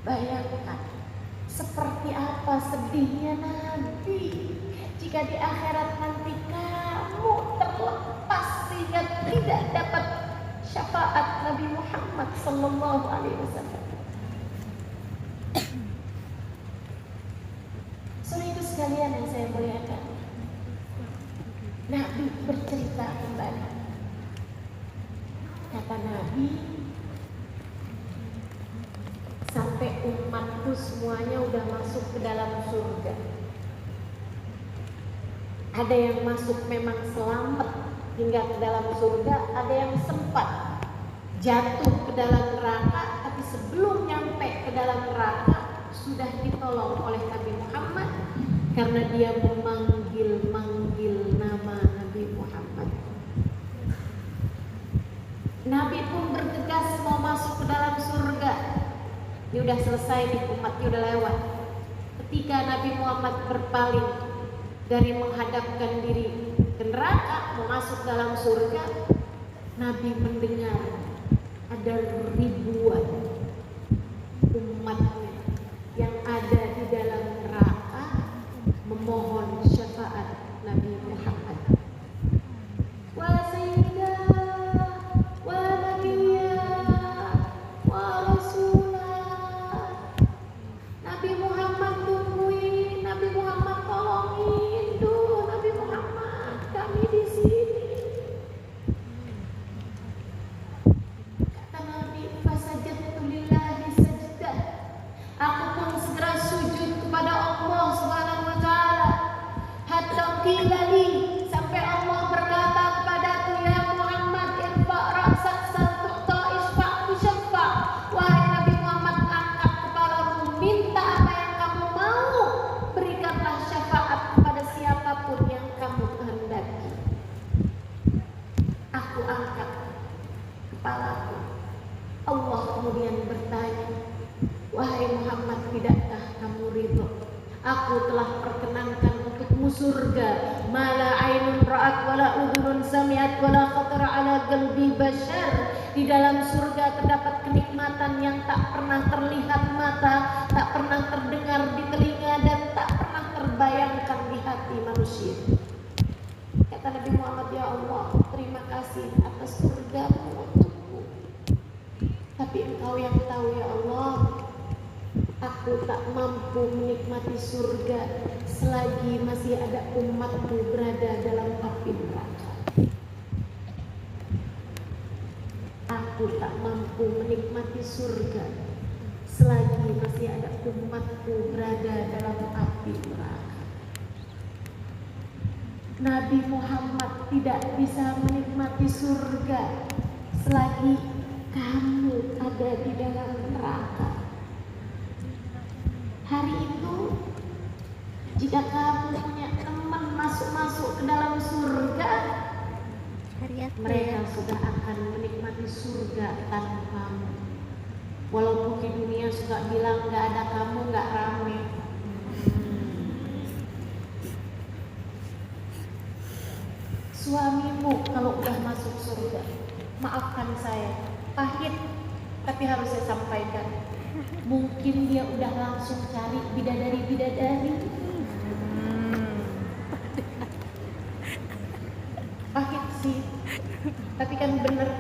Bayangkan seperti apa sedihnya Nabi jika di akhirat nanti kamu terlepas sehingga tidak dapat syafaat Nabi Muhammad sallallahu alaihi wasallam. Saudara sekalian yang saya muliakan, Nabi bercerita kembali. Kata Nabi, sampai umatku semuanya udah masuk ke dalam surga. Ada yang masuk memang selamat hingga ke dalam surga, ada yang sempat jatuh ke dalam neraka, tapi sebelum nyampe ke dalam neraka sudah ditolong oleh Nabi Muhammad karena dia memanggil nama Nabi Muhammad. Nabi pun bergegas mau masuk ke dalam surga. Ini udah selesai nih, umatnya udah lewat. Ketika Nabi Muhammad berpaling dari menghadapkan diri ke neraka mau masuk dalam surga, Nabi mendengar ada ribuan umatnya yang ada di dalam neraka memohon syafaat Nabi Muhammad. Wa sayyidah wa nabiyyah wa rasulah. Nabi Muhammad tungguin, Nabi Muhammad tolongin, duh Nabi Muhammad kami di sini. Kata Nabi, fasajadtu lillahi sajdah. Aku pun segera sujud kepada Allah Subhanahu wa taala. Hatta qila li, sampai Allah berkata kepadaku, ya Muhammad, irfa' ra'sak sal tu'ta isfa' tusyaffa. Wahai Nabi Muhammad, angkat kepalamu, minta apa yang kamu mau, berikanlah syafaat kepada siapapun yang kamu kehendaki. Aku angkat kepalaku. Allah kemudian bertanya, wahai Muhammad, tidakkah kamu ridho? Aku telah perkenankan untukmu surga, mala ainun ra'at wala udhunun sami'at wala khatara ala qalbi bashar. Di dalam surga terdapat kenikmatan yang tak pernah terlihat mata, tak pernah terdengar di telinga, dan tak pernah terbayangkan di hati manusia. Kata Nabi Muhammad, ya Allah, terima kasih atas surgamu untukku. Tapi Engkau yang tahu ya Allah, aku tak mampu menikmati surga selagi masih ada umatmu berada dalam api neraka. Aku tak mampu menikmati surga selagi masih ada umatku berada dalam api neraka. Nabi Muhammad tidak bisa menikmati surga selagi kamu ada di dalam neraka. Hari itu, jika kamu punya teman masuk ke dalam surga, mereka sudah akan menikmati surga tanpamu. Walaupun di dunia suka bilang gak ada kamu, gak rame. Suamimu kalau udah masuk surga, maafkan saya, pahit, tapi harus saya sampaikan. Mungkin dia udah langsung cari bidadari-bidadari. Pahit sih, tapi kan bener.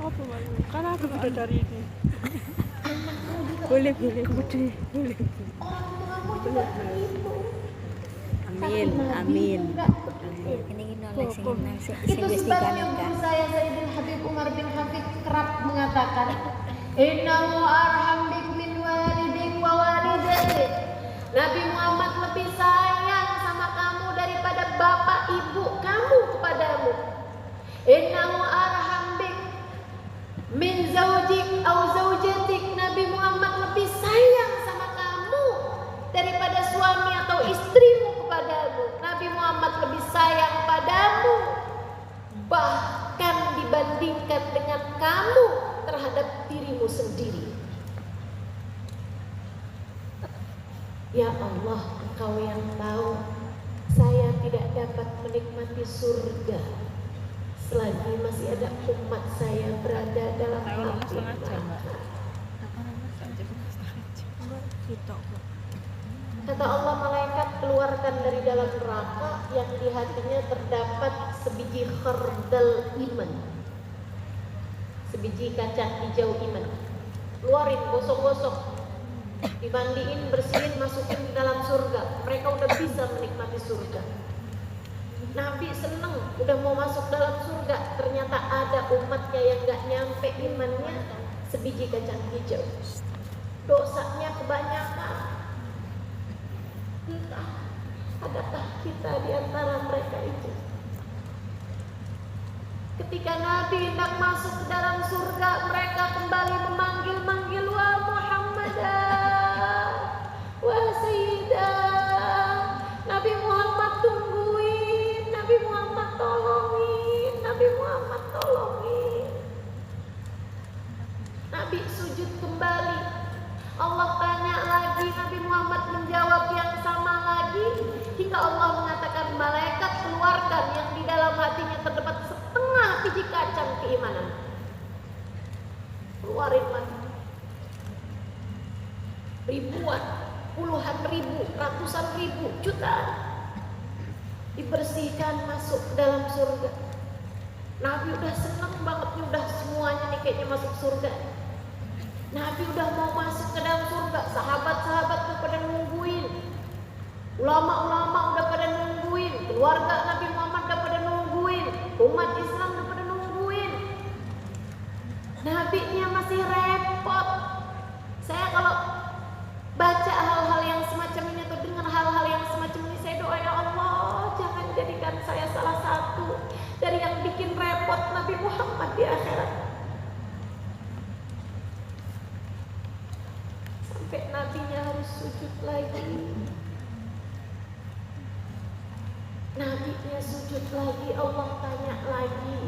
Apa malu? Karena aku bidadari ini. Boleh. Orang tuamu juga begitu. Amin. Itu sebabnya guru saya Sayyidul Habib Umar bin Hafid kerap mengatakan, innahu arham bik min walidik wa walidatik. Nabi Muhammad lebih sayang sama kamu daripada bapak ibu kamu kepadamu. Innahu arham bik min zaujik au zaujatik, Nabi Muhammad lebih sayang sama kamu daripada suami atau istrimu kepadamu. Nabi Muhammad lebih sayang padamu, bahkan dibandingkan dengan kamu terhadap dirimu sendiri. Ya Allah, Engkau yang tahu, saya tidak dapat menikmati surga selagi masih ada umat saya berada dalam api neraka. Kata Allah, malaikat keluarkan dari dalam neraka yang di hatinya terdapat sebiji khardal iman, sebiji kacang hijau iman. Keluarin, gosok-gosok, dimandiin, bersihin, masukin di dalam surga. Mereka udah bisa menikmati surga. Nabi seneng udah mau masuk dalam surga, ternyata ada umatnya yang gak nyampe imannya sebiji kacang hijau. Dosanya kebanyakan. Entah adakah kita di antara mereka itu. Ketika Nabi hendak masuk ke dalam surga, mereka kembali memanggil-manggil, wa Muhammadan, wa Sayyidah. Nabi Muhammad tungguin, Nabi Muhammad tolongin, Nabi Muhammad tolongin. Nabi sujud kembali. Allah tanya lagi, Nabi Muhammad menjawab yang sama lagi, hingga Allah mengatakan, malaikat keluarkan yang di dalam hatinya terdapat setengah biji kacang keimanan. Keluarin lagi. Ribuan, puluhan ribu, ratusan ribu, jutaan dibersihkan masuk ke dalam surga. Nabi udah seneng banget nih, udah semuanya nih kayaknya masuk surga. Nabi udah mau masuk ke dalam surga, sahabat-sahabat tuh pada nungguin, ulama-ulama udah pada nungguin, keluarga Nabi Muhammad udah pada nungguin, umat Islam udah pada nungguin. Nabi-nya masih repot. Saya kalau baca hal-hal yang semacam ini atau dengar hal-hal yang semacam ini, saya doa, ya Allah, jangan jadikan saya salah satu dari yang bikin repot Nabi Muhammad di akhirat. Sampai nabinya harus sujud lagi. Nabinya sujud lagi, Allah tanya lagi.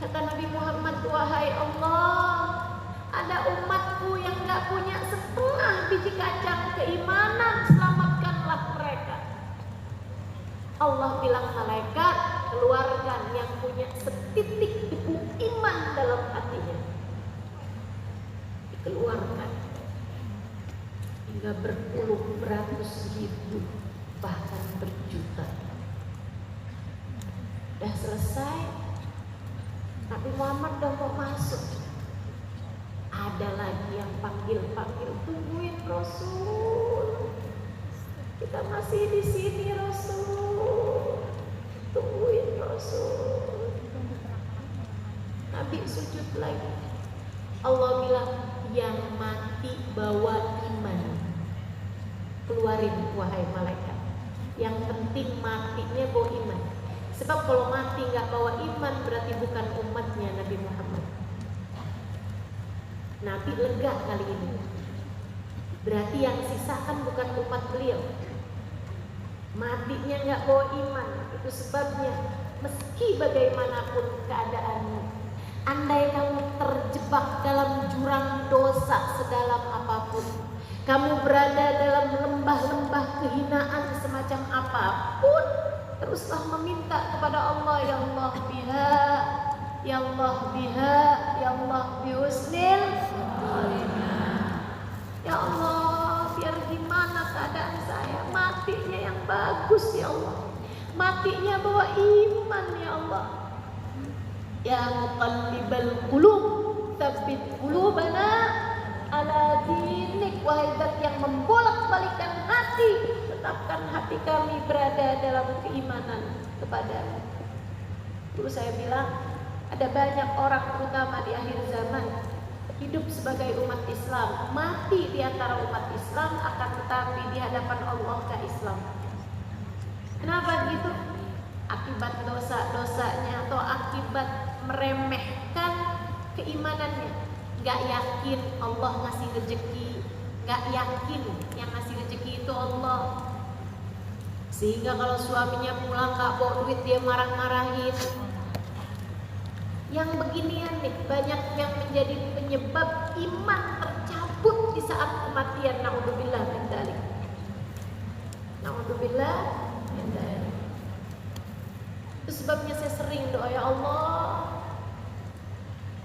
Kata Nabi Muhammad, wahai Allah, ada umatku yang gak punya setengah biji kacang keimanan, selamatkanlah mereka. Allah bilang, malaikat keluarkan yang punya setitik debu iman dalam hatinya. Dikeluarkan hingga berpuluh beratus ribu, bahkan berjuta. Udah selesai, Nabi Muhammad udah mau masuk. Ada lagi yang panggil-panggil, tungguin Rasul, kita masih di sini Rasul, tungguin Rasul. Nabi sujud lagi. Allah bilang, yang mati bawa iman, keluarin wahai malaikat. Yang penting matinya bawa iman. Sebab kalau mati nggak bawa iman berarti bukan umatnya Nabi Muhammad. Nabi lega kali ini. Berarti yang sisa kan bukan umat beliau. Matinya nggak bawa iman, itu sebabnya meski bagaimanapun keadaanmu, andai kamu terjebak dalam jurang dosa sedalam apapun, kamu berada dalam lembah-lembah kehinaan semacam apapun, teruslah meminta kepada Allah, ya Allah biha, ya Allah biha, ya Allah bihusnil khatimah. Ya Allah, biar gimana keadaan saya, matinya yang bagus ya Allah, matinya bawa iman ya Allah. Ya muqallibal qulub, tsabbit qulubana ala dinik. Wahai Zat yang membolak-balikkan hati, tetapkan hati kami berada dalam keimanan kepadamu. Dulu saya bilang, ada banyak orang terutama di akhir zaman hidup sebagai umat Islam, mati di antara umat Islam, akan tetapi di hadapan Allah gak Islam. Kenapa gitu? Akibat dosa-dosanya atau akibat meremehkan keimanannya, gak yakin Allah ngasih rezeki, gak yakin yang ngasih rezeki itu Allah. Sehingga kalau suaminya pulang gak bawa duit dia marah-marahin. Yang beginian nih banyak yang menjadi penyebab iman tercabut di saat kematian. Na'udzubillah min dzalik. Na'udzubillah min dzalik. Itu sebabnya saya sering doa, ya Allah,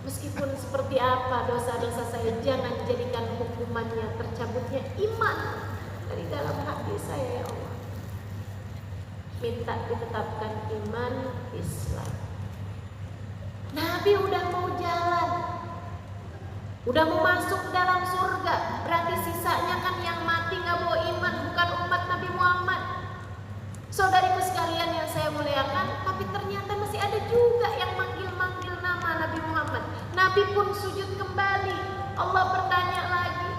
meskipun seperti apa dosa-dosa saya, jangan jadikan hukumannya tercabutnya iman dari dalam hati saya, ya Allah. Minta ditetapkan iman Islam. Nabi udah mau jalan, udah mau masuk dalam surga, berarti sisanya kan yang mati gak bawa iman, bukan umat Nabi Muhammad. Saudariku sekalian yang saya muliakan, tapi ternyata masih ada juga yang manggil-manggil nama Nabi Muhammad. Nabi pun sujud kembali, Allah bertanya lagi,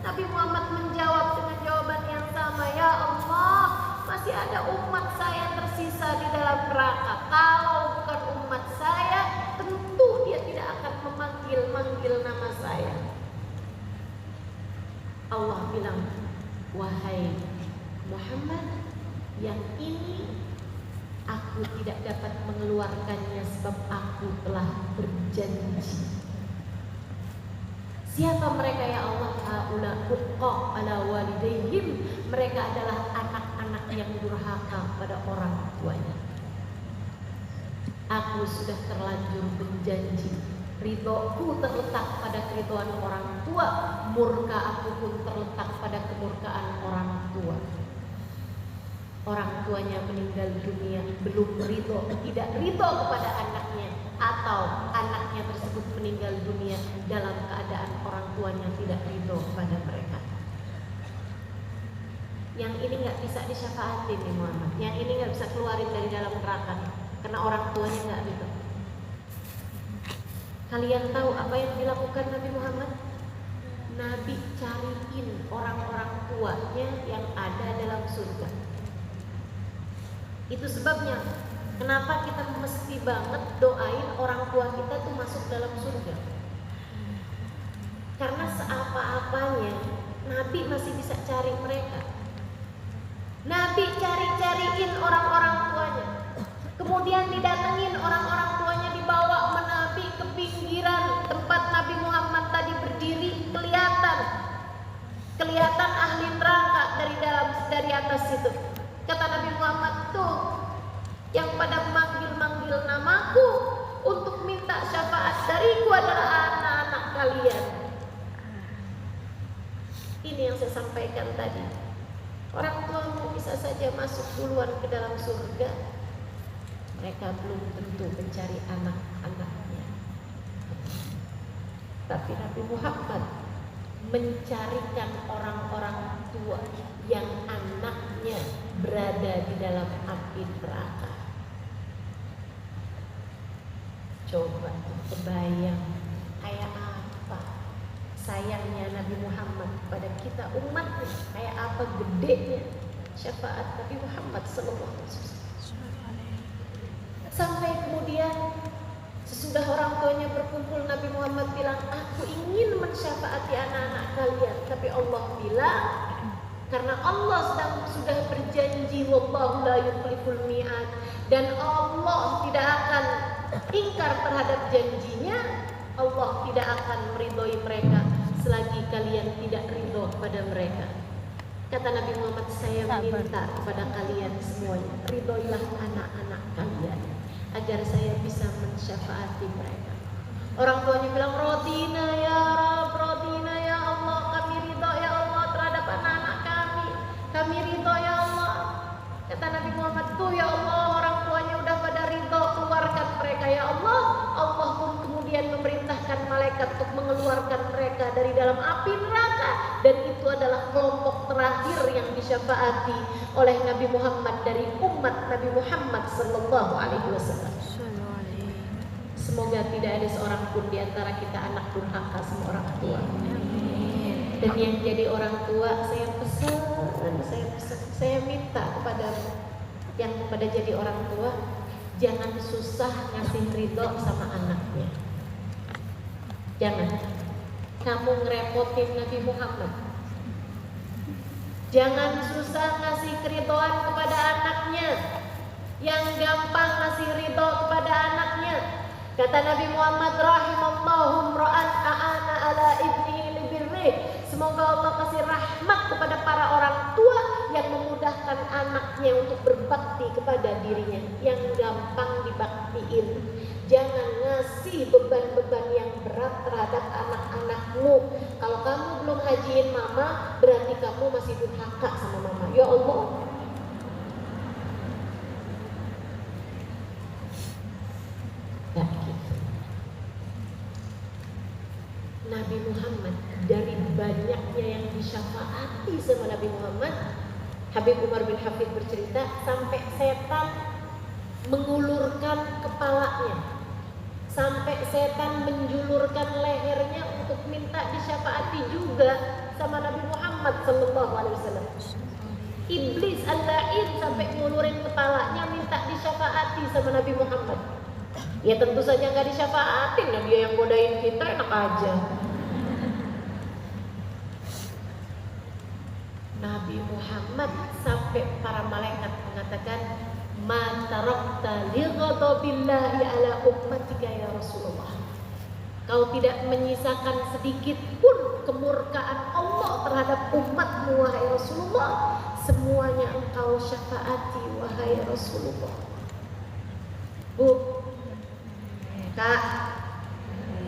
Nabi Muhammad menjawab dengan jawaban yang sama, ya Allah, masih ada umat saya tersisa di dalam neraka. Kalau bukan umat saya, tentu dia tidak akan memanggil nama saya. Allah bilang, wahai Muhammad, yang ini aku tidak dapat mengeluarkannya sebab aku telah berjanji. Siapa mereka, ya Allah? Haula uqqa ala walidaihim. Mereka adalah anak-anak yang durhaka pada orang tuanya. Aku sudah terlanjur berjanji, ridhoku terletak pada keridhaan orang tua, murka aku pun terletak pada kemurkaan orang tua. Orang tuanya meninggal dunia, belum ridho, tidak ridho kepada anaknya, atau anaknya tersebut meninggal dunia dalam keadaan orang tuanya tidak ridho pada mereka. Yang ini nggak bisa disyafaatin nih Muhammad, yang ini nggak bisa keluarin dari dalam neraka karena orang tuanya nggak ridho. Kalian tahu apa yang dilakukan Nabi Muhammad? Nabi cariin orang-orang tuanya yang ada dalam surga. Itu sebabnya kenapa kita mesti banget doain orang tua kita tuh masuk dalam surga. Karena seapa-apanya Nabi masih bisa cari mereka. Nabi cari-cariin orang-orang tuanya. Kemudian didatengin orang-orang tuanya, dibawa Nabi ke pinggiran tempat Nabi Muhammad tadi berdiri, kelihatan ahli neraka dari atas situ. Kata Nabi Muhammad, tuh yang pada manggil-manggil namaku untuk minta syafaat dariku adalah anak-anak kalian. Ini yang saya sampaikan tadi. Orang tuamu bisa saja masuk duluan ke dalam surga, mereka belum tentu mencari anak-anaknya. Tapi Nabi Muhammad mencarikan orang-orang tua yang anaknya berada di dalam api neraka. Coba kebayang kayak apa sayangnya Nabi Muhammad pada kita umatnya, kayak apa gedenya syafaat Nabi Muhammad sallallahu alaihi wasallam. Sampai kemudian sesudah orang tuanya berkumpul, Nabi Muhammad bilang, aku ingin mensyafaati anak-anak kalian. Tapi Allah bilang, karena Allah sudah berjanji, wallahu la yukhliful mi'ad, dan Allah tidak akan ingkar terhadap janjinya, Allah tidak akan meridhoi mereka selagi kalian tidak ridho pada mereka. Kata Nabi Muhammad, saya minta kepada kalian semuanya, ridhoilah anak-anak kalian agar saya bisa mensyafaati mereka. Orang tuanya bilang, rodina ya Rabb, rodina ya Allah, kami ridho ya Allah terhadap anak-anak kami ridho ya Allah. Kata Nabi Muhammad, tuh ya Allah, orang tuanya udah pada ridho, keluarkan mereka ya Allah. Allah pun kemudian memerintahkan malaikat untuk mengeluarkan mereka dari dalam api neraka, dan itu adalah kelompok terakhir yang disyafaati oleh Nabi Muhammad dari umat Nabi Muhammad sallallahu alaihi wasallam. Semoga tidak ada seorang pun di antara kita anak durhaka sama orang tua. Dan yang jadi orang tua, saya minta kepada yang pada jadi orang tua, jangan susah ngasih ridho sama anaknya. Jangan kamu ngerepotin Nabi Muhammad. Jangan susah ngasih keridhaan kepada anaknya, yang gampang ngasih ridho kepada anaknya. Kata Nabi Muhammad, rahimallahu ra'an a'ana ala ibnihi libirri. Semoga Allah kasih rahmat kepada para orang tua yang memudahkan anaknya untuk berbakti kepada dirinya, yang gampang dibaktiin. Jangan ngasih beban-beban yang berat terhadap anak-anakmu. Kalau kamu belum hajiin mama, berarti kamu masih durhaka sama mama. Ya Allah. Ya, gitu. Nabi Muhammad, dari banyaknya yang disyafaati sama Nabi Muhammad, Habib Umar bin Hafid bercerita sampai setan mengulurkan kepalanya, sampai setan menjulurkan lehernya untuk minta disyafaati juga sama Nabi Muhammad sallallahu alaihi wasallam. Iblis al-la'in sampai ngulurin kepalanya minta disyafaati sama Nabi Muhammad. Ya tentu saja nggak disyafaatin, nah dia yang godain kita enak aja. Nabi Muhammad sampai para malaikat mengatakan, ma tarakta li ghadabillahi ala ummatika ya Rasulullah. Kau tidak menyisakan sedikit pun kemurkaan Allah terhadap umatmu wahai Rasulullah. Semuanya engkau syafaati wahai Rasulullah. Bu, Kak,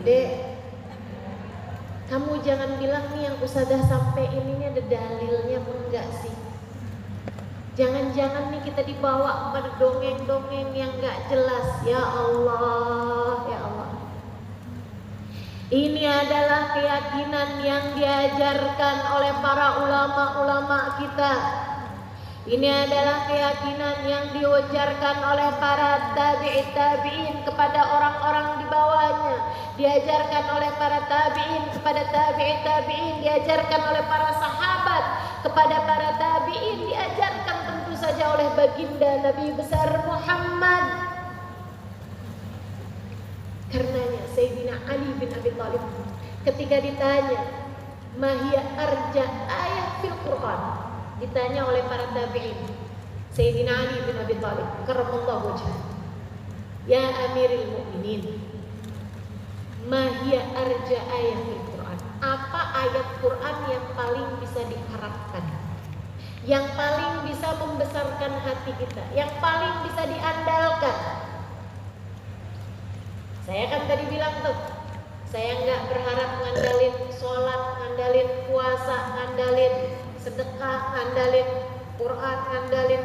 Dek, kamu jangan bilang nih yang Ustazah sampai ini ada dalilnya enggak sih? Jangan-jangan nih kita dibawa pada dongeng-dongeng yang enggak jelas. Ya Allah, ya Allah. Ini adalah keyakinan yang diajarkan oleh para ulama-ulama kita. Ini adalah keyakinan yang diujarkan oleh para tabi'in kepada orang-orang di bawahnya, diajarkan oleh para tabi'in kepada tabi'in, diajarkan oleh para sahabat kepada para tabi'in, diajarkan tentu saja oleh baginda Nabi besar Muhammad. Karenanya Sayyidina Ali bin Abi Thalib ketika ditanya mahia arja ayat fil Quran, ditanya oleh para tabi'in, Sayyidina Ali bin Abi Thalib karramallahu wajhah, ya Amirul Mukminin, mahia arja ayat fil Quran, apa ayat Quran yang paling bisa diharapkan, yang paling bisa membesarkan hati kita, yang paling bisa diandalkan? Saya kan tadi bilang tuh, saya nggak berharap ngandalin sholat, ngandalin puasa, ngandalin sedekah, ngandalin Quran, ngandalin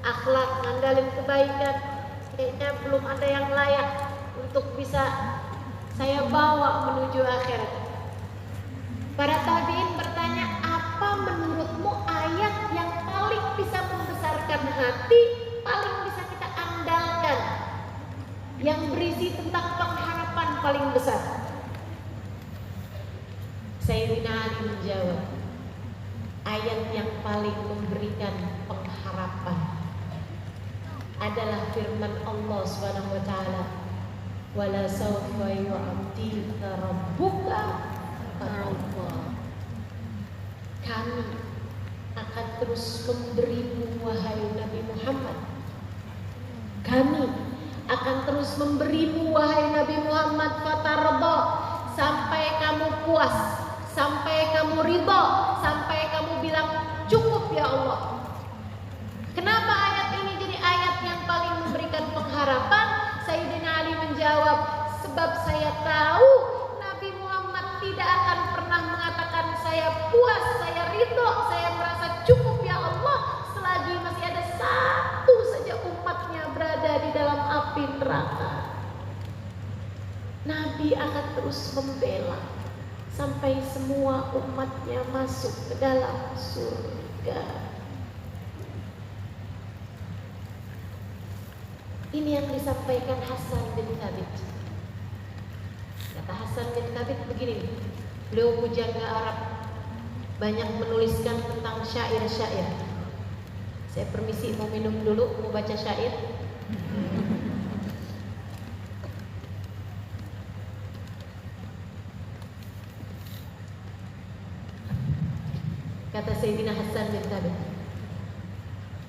akhlak, ngandalin kebaikan. Kayaknya belum ada yang layak untuk bisa saya bawa menuju akhirat. Para tabi'in bertanya, apa menurutmu ayat yang paling bisa membesarkan hati, paling bisa kita andalkan, yang berisi tentang pengharapan paling besar? Sayyidina Ali menjawab, ayat yang paling memberikan pengharapan adalah firman Allah Subhanahu wa taala, wala sawfa yu'tika rabbuka fatarda. Kami akan terus memberimu wahai Nabi Muhammad. Kami akan terus memberimu wahai Nabi Muhammad fatarda, sampai kamu puas, sampai kamu ridha, sampai kamu bilang cukup ya Allah. Kenapa ayat ini jadi ayat yang paling memberikan pengharapan? Sayyidina Ali menjawab, sebab saya tahu Nabi Muhammad tidak akan pernah mengatakan saya puas, saya ridha, saya merasa cukup ya Allah, selagi masih ada satu saja umatnya berada di dalam api neraka. Nabi akan terus membela sampai semua umatnya masuk ke dalam surga. Ini yang disampaikan Hasan bin Thabit. Kata Hasan bin Thabit begini, beliau pujangga Arab, banyak menuliskan tentang syair-syair. Saya permisi mau minum dulu, mau baca syair. Kata Sayyidina Hasan bin Thabit,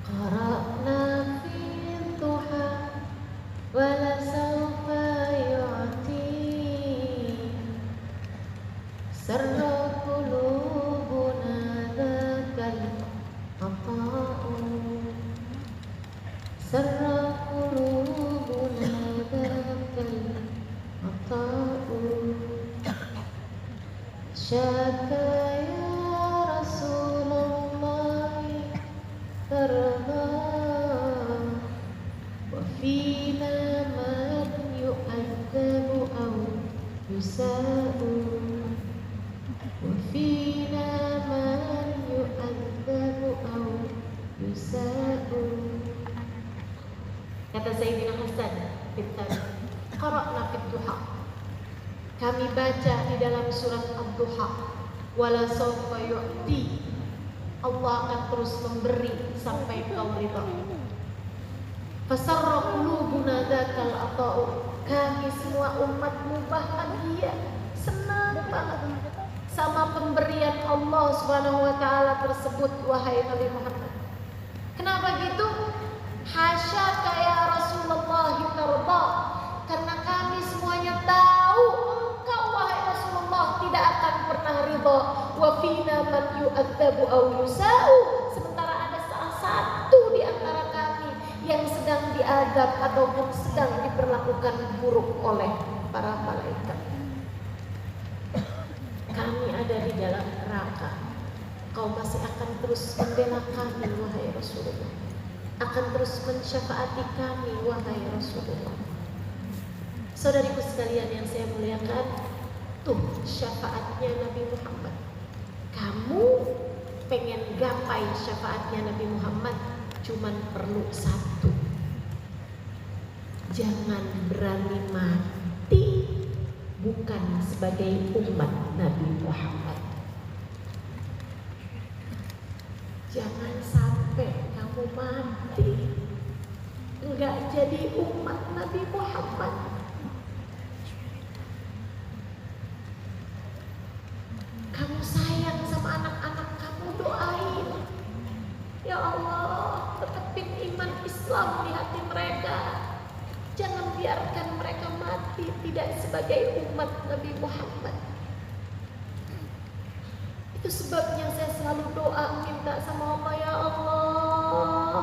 qara'na fid duha wa la sawfa yu'ti sarra qulubuna dzakal ata'u sarra qulubuna dzakal ata'u syaka ya Rasulullah tarda wa fina man yu'adzabu aw yusa'u wa fina man yu'adzabu aw yusa'u. Kata Sayyidina Hasan bin Thabit, qara'na fid duha, kami baca di dalam surat Ad-Duha, wala sawfa yu'ti, Allah akan terus memberi sampai kau ridha. Fasarra qulubuna dzakal ata'u, kami semua umatmu bahagia, senang banget sama pemberian Allah Subhanahu wa taala tersebut, wahai Nabi Muhammad. Kenapa gitu? Hasyaka ya Rasulullah tarda, karena kami semuanya tahu engkau wahai Rasulullah tidak akan pernah ridha. Wa fina man yu'adzabu aw yusa'u, sementara ada salah satu di antara kami yang sedang diadab ataupun sedang diperlakukan buruk oleh para malaikat. Kami ada di dalam neraka, kau masih akan terus membela kami wahai Rasulullah, akan terus mensyafaati kami wahai Rasulullah. Saudariku sekalian yang saya muliakan, tuh syafaatnya Nabi Muhammad. Kamu pengen gapai syafaatnya Nabi Muhammad, cuman perlu satu, jangan berani mati bukan sebagai umat Nabi Muhammad. Jangan sampai kamu mati enggak jadi umat Nabi Muhammad. Kamu sayang sama anak-anak kamu, doain, ya Allah, tetapin iman Islam di hati mereka. Jangan biarkan mereka mati tidak sebagai umat Nabi Muhammad. Itu sebabnya saya selalu doa minta sama Allah, ya Allah,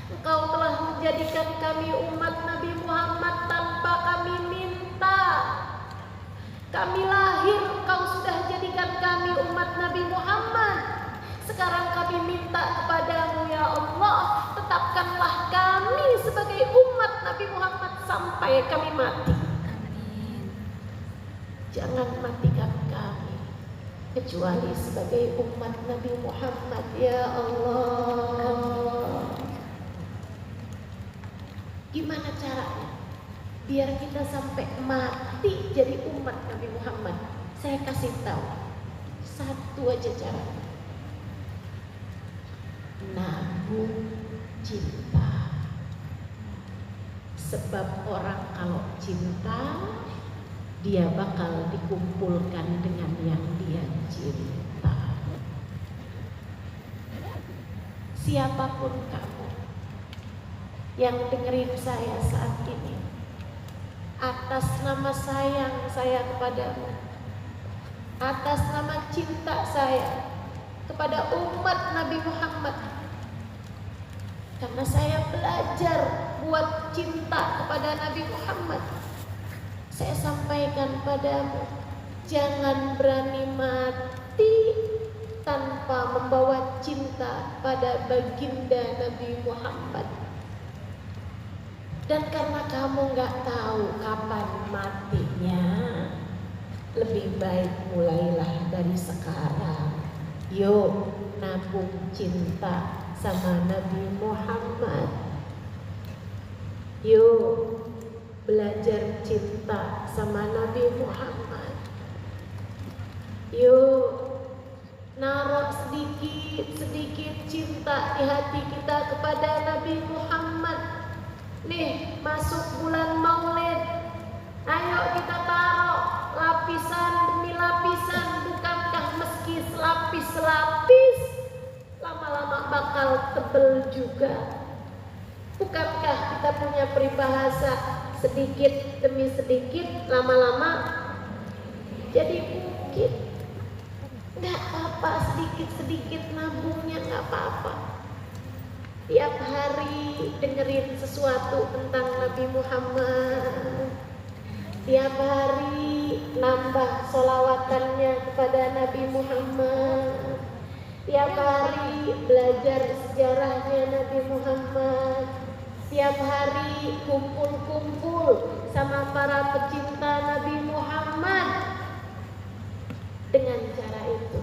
Engkau telah menjadikan kami umat Nabi Muhammad tanpa kami minta. Kami lahir, Engkau sudah jadikan kami umat Nabi Muhammad. Sekarang kami minta kepadamu, ya Allah, tetapkanlah kami sebagai umat Nabi Muhammad sampai kami mati. Amin. Jangan matikan kami kecuali sebagai umat Nabi Muhammad, ya Allah. Gimana caranya biar kita sampai mati jadi umat Nabi Muhammad? Saya kasih tahu satu aja caranya, nabung cinta. Sebab orang kalau cinta, dia bakal dikumpulkan dengan yang dia cinta. Siapapun kamu yang dengerin saya saat ini, atas nama sayang saya kepadamu, atas nama cinta saya kepada umat Nabi Muhammad, karena saya belajar buat cinta kepada Nabi Muhammad, saya sampaikan padamu, jangan berani mati tanpa membawa cinta pada baginda Nabi Muhammad. Dan karena kamu gak tahu kapan matinya, lebih baik mulailah dari sekarang. Yuk nabung cinta sama Nabi Muhammad. Yuk belajar cinta sama Nabi Muhammad. Yuk naruh sedikit-sedikit cinta di hati kita kepada Nabi Muhammad. Nih masuk bulan Maulid, ayo kita taruh lapisan demi lapisan, bukankah meski selapis-selapis namanya peribahasa, sedikit demi sedikit lama-lama jadi bukit. Nggak apa-apa, sedikit-sedikit nabungnya nggak apa-apa. Tiap hari dengerin sesuatu tentang Nabi Muhammad, tiap hari nambah sholawatannya kepada Nabi Muhammad, tiap hari belajar sejarahnya Nabi Muhammad, tiap hari kumpul-kumpul sama para pecinta Nabi Muhammad. Dengan cara itu,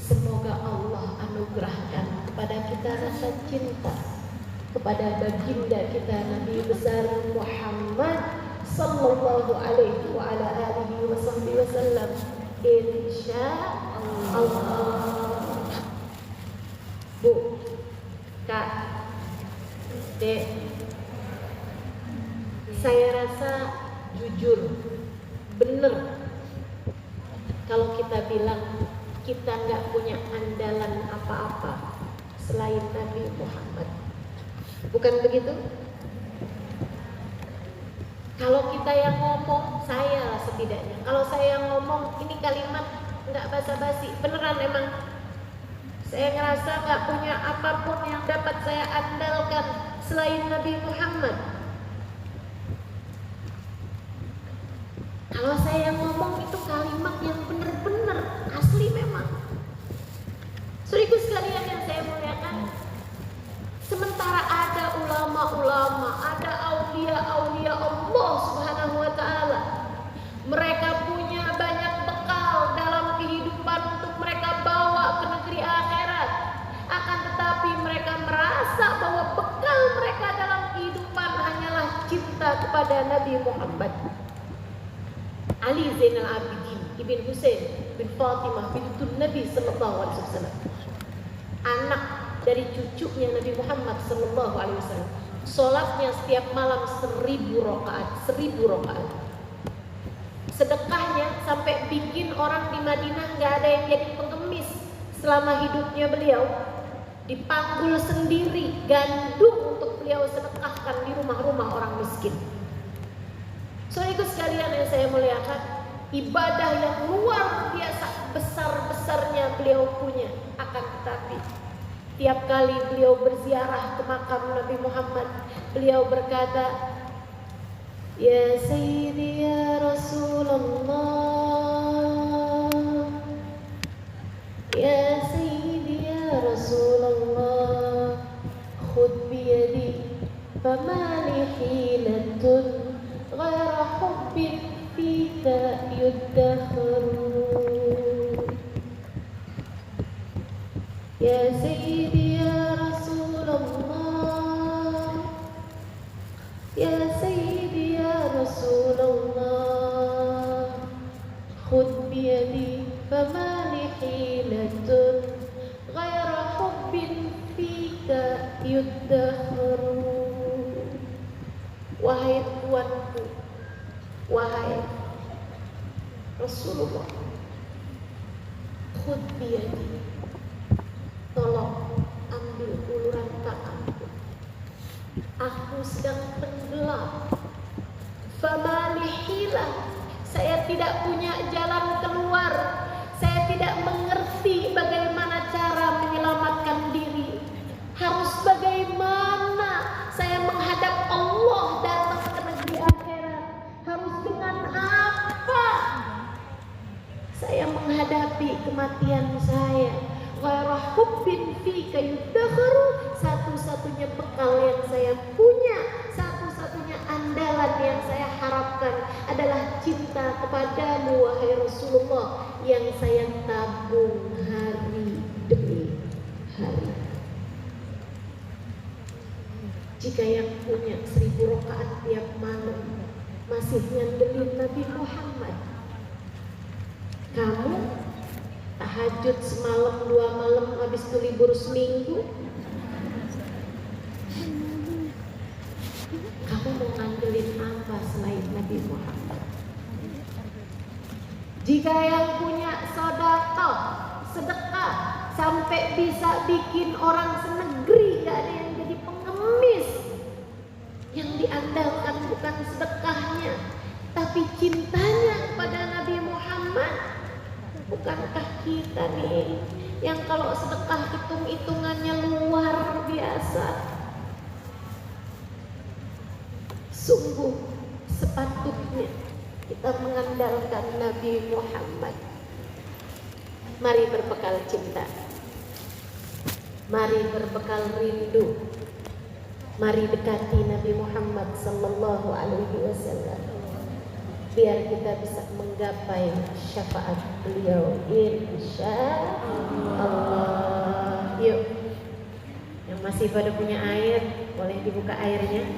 semoga Allah anugerahkan kepada kita rasa cinta kepada baginda kita Nabi besar Muhammad sallallahu alaihi wa ala alihi wasallam, insya Allah. Bu, Kak, Dek, saya rasa jujur bener kalau kita bilang kita nggak punya andalan apa-apa selain Nabi Muhammad. Bukan begitu? Kalau kita yang ngomong, saya lah setidaknya, kalau saya yang ngomong ini kalimat nggak basa-basi, beneran emang saya ngerasa nggak punya apapun yang dapat saya andalkan selain Nabi Muhammad. Kalau saya yang ngomong itu kalimat yang benar-benar asli memang. Saudaraku sekalian yang saya muliakan, sementara ada ulama-ulama, ada aulia-aulia Allah Subhanahu wa taala, mereka punya banyak bekal dalam kehidupan untuk mereka bawa ke negeri akhirat. Akan tetapi mereka merasa bahwa bekal mereka dalam kehidupan hanyalah cinta kepada Nabi Muhammad. Ali Zainal Abidin Ibn Husain bin Fatimah bintun Nabi sallallahu alaihi wasallam, anak dari cucunya Nabi Muhammad sallallahu alaihi wasallam, sholatnya setiap malam 1000 rakaat. Sedekahnya sampai bikin orang di Madinah nggak ada yang jadi pengemis selama hidupnya beliau. Dipanggul sendiri gandum untuk beliau sedekahkan di rumah-rumah orang miskin. Saudaraku sekalian yang saya muliakan, ibadah yang luar biasa besar-besarnya beliau punya. Akan tetapi tiap kali beliau berziarah ke makam Nabi Muhammad, beliau berkata, Ya Sayyidi ya Rasulullah, Ya Sayyidi ya Rasulullah, khud biyadi famali hilatun غير حب فيك يدخر يا سيدي يا رسول الله يا سيدي يا رسول الله خذ بيدي فما لي حيلة غير حب فيك يدخر. Wahai Tuanku, wahai Rasulullah, khud biyadi, tolong ambil uluran tanganku. Aku sedang tenggelam. Famalihilah, saya tidak punya jalan keluar. Saya tidak mengerti bagaimana cara menyelamatkan diri. Harus bagaimana saya menghadap Allah datang ke negeri akhirat? Harus dengan apa saya menghadapi kematian saya? Ghairah hubbin fika yudakharu, satu-satunya bekal yang saya punya, satu-satunya andalan yang saya harapkan adalah cinta kepadamu wahai Rasulullah, yang saya tabung hari demi hari. Jika yang punya 1000 rakaat tiap malam masih nyandelin Nabi Muhammad, kamu tahajud semalam 2 malam, habis itu libur seminggu, kamu mau ngandelin apa selain Nabi Muhammad? Jika yang punya sedekah sampai bisa bikin orang senegeri gak ada yang jadi pengemis, diandalkan bukan sedekahnya, tapi cintanya kepada Nabi Muhammad. Bukankah kita nih yang kalau sedekah hitung-hitungannya luar biasa? Sungguh sepatutnya kita mengandalkan Nabi Muhammad. Mari berbekal cinta, mari berbekal rindu, mari dekati Nabi Muhammad sallallahu alaihi wasallam, biar kita bisa menggapai syafaat beliau insyaallah. Yuk, yang masih pada punya air boleh dibuka airnya.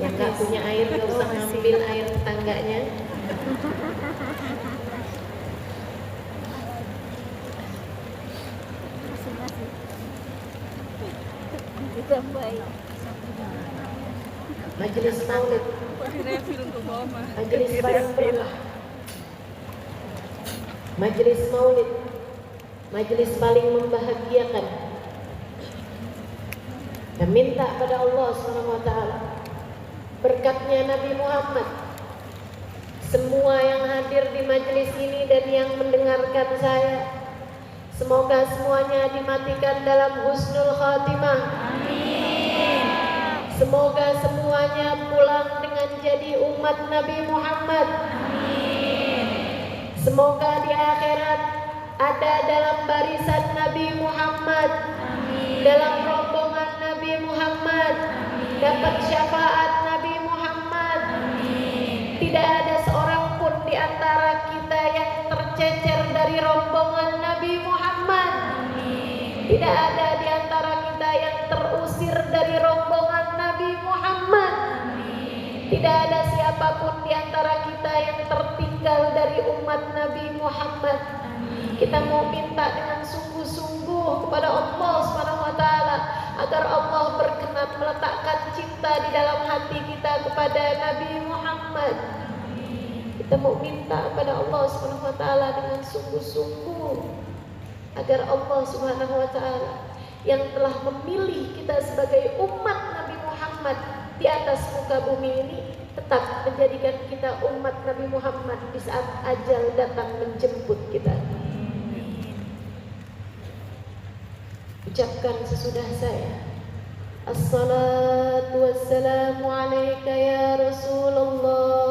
Yang nggak punya air nggak usah ngambil air tetangganya. Majelis maulid, majelis paling berkah, majelis maulid, majelis paling membahagiakan. Dan minta pada Allah SWT berkatnya Nabi Muhammad. Semua yang hadir di majelis ini dan yang mendengarkan saya, semoga semuanya dimatikan dalam husnul khatimah. Amin. Semoga semuanya pulang dengan jadi umat Nabi Muhammad. Amin. Semoga di akhirat ada dalam barisan Nabi Muhammad. Amin. Dalam rombongan Nabi Muhammad. Amin. Dapat syafaat Nabi Muhammad. Amin. Tidak ada seorang pun di antara kita yang tercecer dari rombongan Nabi Muhammad. Amin. Tidak ada di antara kita yang terusir dari rombongan Nabi Muhammad. Amin. Tidak ada siapapun di antara kita yang tertinggal dari umat Nabi Muhammad. Amin. Kita mau minta dengan sungguh-sungguh kepada Allah SWT agar Allah berkenan meletakkan cinta di dalam hati kita kepada Nabi Muhammad. Kita mau minta kepada Allah SWT dengan sungguh-sungguh agar Allah SWT yang telah memilih kita sebagai umat Nabi Muhammad di atas muka bumi ini tetap menjadikan kita umat Nabi Muhammad di saat ajal datang menjemput kita. Ucapkan sesudah saya, assalatu wassalamu alaika ya Rasulullah.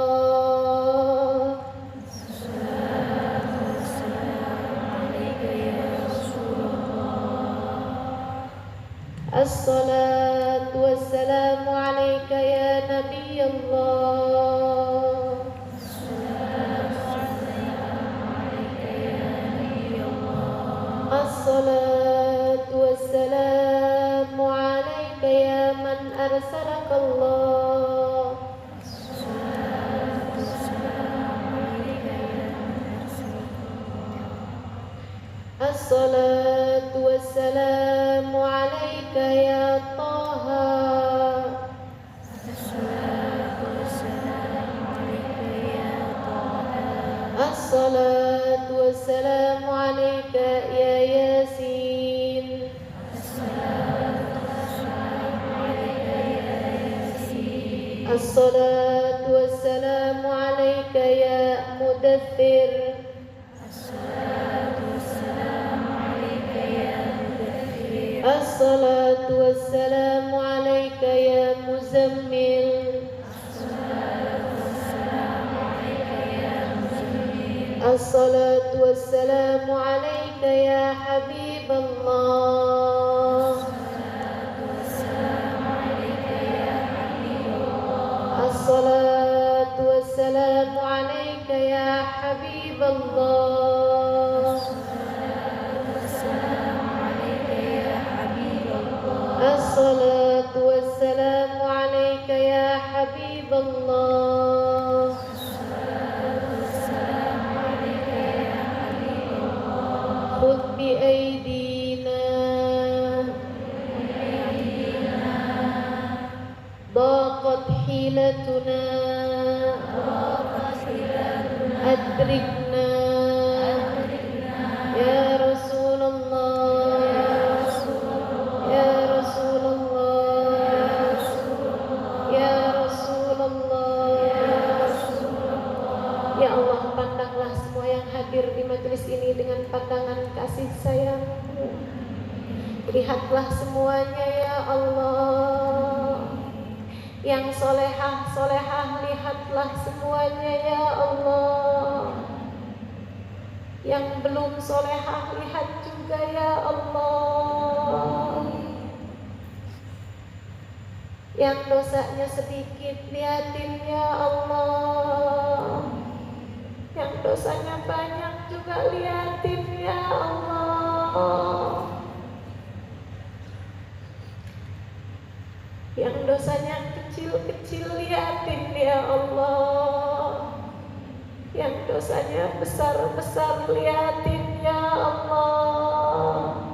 Assalatu wassalamu alaika ya Nabi Allah. Assalatu wassalamu alaika ya man arsalaka Allah. Assalatu wassalamu alaika ya Taha. Assalatu wassalamu alaika ya Yasin. Assalatu wassalamu alaika ya Mudaththir. Assalatu wassalamu alaika ya Muzammil. Assalatu wassalamu alaika ya Habiballah. Assalatu wassalamu alaika ya Habiballah. Assalatu wassalamu alaika ya Habiballah. Khudh bi aydina daqat hilatuna adrikna ya Rasulullah. Ya Rasulullah, majelis ini dengan pandangan kasih sayang. Lihatlah semuanya ya Allah. Yang solehah, solehah, lihatlah semuanya ya Allah. Yang belum solehah, lihat juga ya Allah. Yang dosanya sedikit, lihatin ya Allah. Yang dosanya banyak juga lihatin ya Allah. Yang dosanya kecil-kecil lihatin ya Allah. Yang dosanya besar-besar lihatin ya Allah.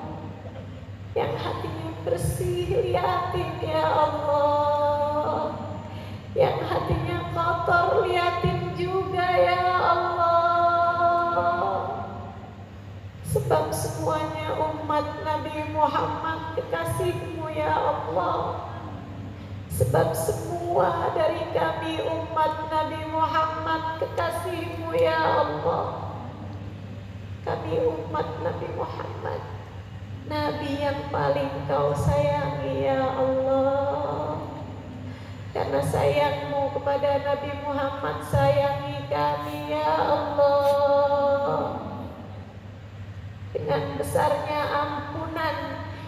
Yang hatinya bersih lihatin ya Allah. Yang hatinya kotor lihatin juga ya Allah. Sebab semuanya umat Nabi Muhammad kekasih-Mu ya Allah. Sebab semua dari kami umat Nabi Muhammad kekasih-Mu ya Allah. Kami umat Nabi Muhammad, Nabi yang paling Kau sayangi ya Allah. Karena sayang-Mu kepada Nabi Muhammad, sayangi kami ya Allah. Dengan besarnya ampunan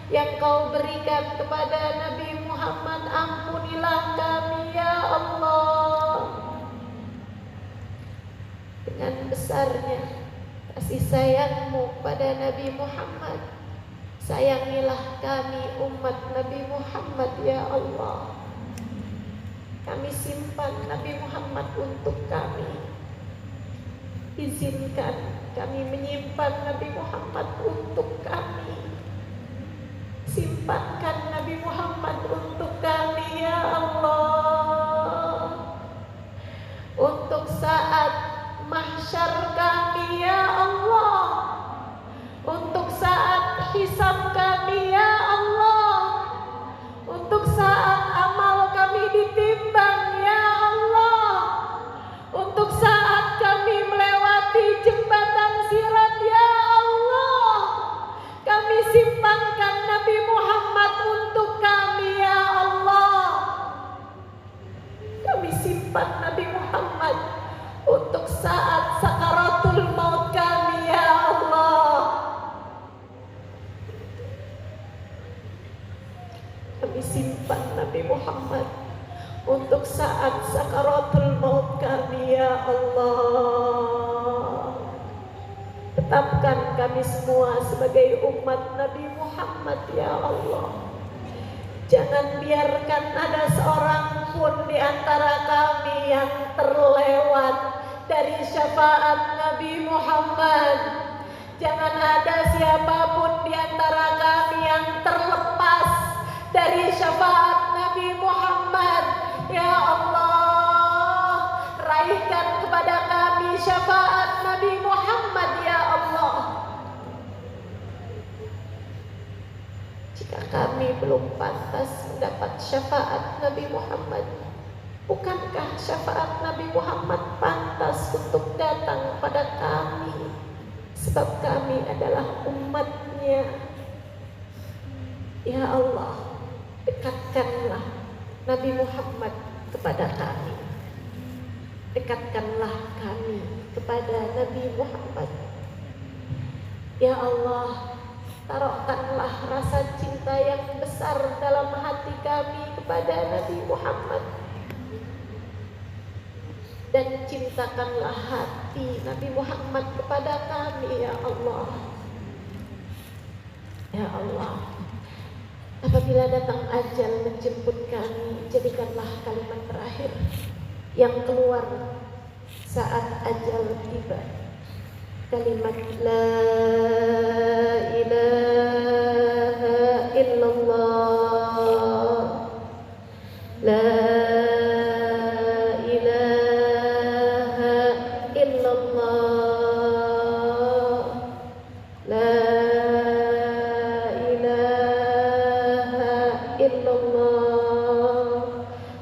yang Kau berikan kepada Nabi Muhammad, ampunilah kami ya Allah. Dengan besarnya kasih sayang-Mu pada Nabi Muhammad, sayangilah kami umat Nabi Muhammad ya Allah. Kami simpan Nabi Muhammad untuk kami. Izinkan kami menyimpan Nabi Muhammad untuk kami. Simpankan Nabi Muhammad untuk kami ya Allah. Untuk saat mahsyar kami ya Allah. Untuk saat hisab kami ya Allah. Untuk saat amal kami ditimbang ya Allah. Untuk saat kami melewati jembatan sirat ya Allah. Kami simpankan Nabi Muhammad untuk kami ya Allah. Kami simpan Nabi Muhammad untuk saat sakaratul maut kami ya Allah. Kami simpan Nabi Muhammad untuk saat sakaratul maut kami ya Allah. Tetapkan kami semua sebagai umat Nabi Muhammad ya Allah. Jangan biarkan ada seorang pun di antara kami yang terlewat dari syafaat Nabi Muhammad. Jangan ada siapapun di antara kami yang terlepas dari syafaat Nabi Muhammad ya Allah. Raihkan kepada kami syafaat Nabi Muhammad ya Allah. Jika kami belum pantas mendapat syafaat Nabi Muhammad, bukankah syafaat Nabi Muhammad pantas untuk datang pada kami? Sebab kami adalah umatnya. Ya Allah, dekatkanlah Nabi Muhammad kepada kami. Dekatkanlah kami kepada Nabi Muhammad. Ya Allah, taruhkanlah rasa cinta yang besar dalam hati kami kepada Nabi Muhammad. Dan cintakanlah hati Nabi Muhammad kepada kami ya Allah. Ya Allah, apabila datang ajal menjemput kami, jadikanlah kalimat terakhir yang keluar saat ajal tiba, kalimat la ilaha illallah, la ilaha illallah, la ilaha illallah,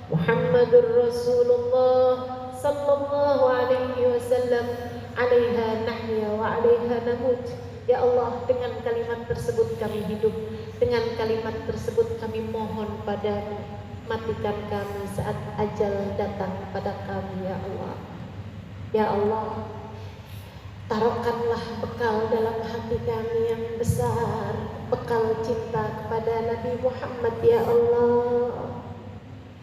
Muhammadur Rasulullah sallallahu alaihi wasallam. 'alaiha nahya wa 'alaiha namut. Ya Allah, dengan kalimat tersebut kami hidup, dengan kalimat tersebut kami mohon padamu, matikan kami saat ajal datang pada kami ya Allah. Ya Allah, taruhkanlah bekal dalam hati kami yang besar, bekal cinta kepada Nabi Muhammad ya Allah.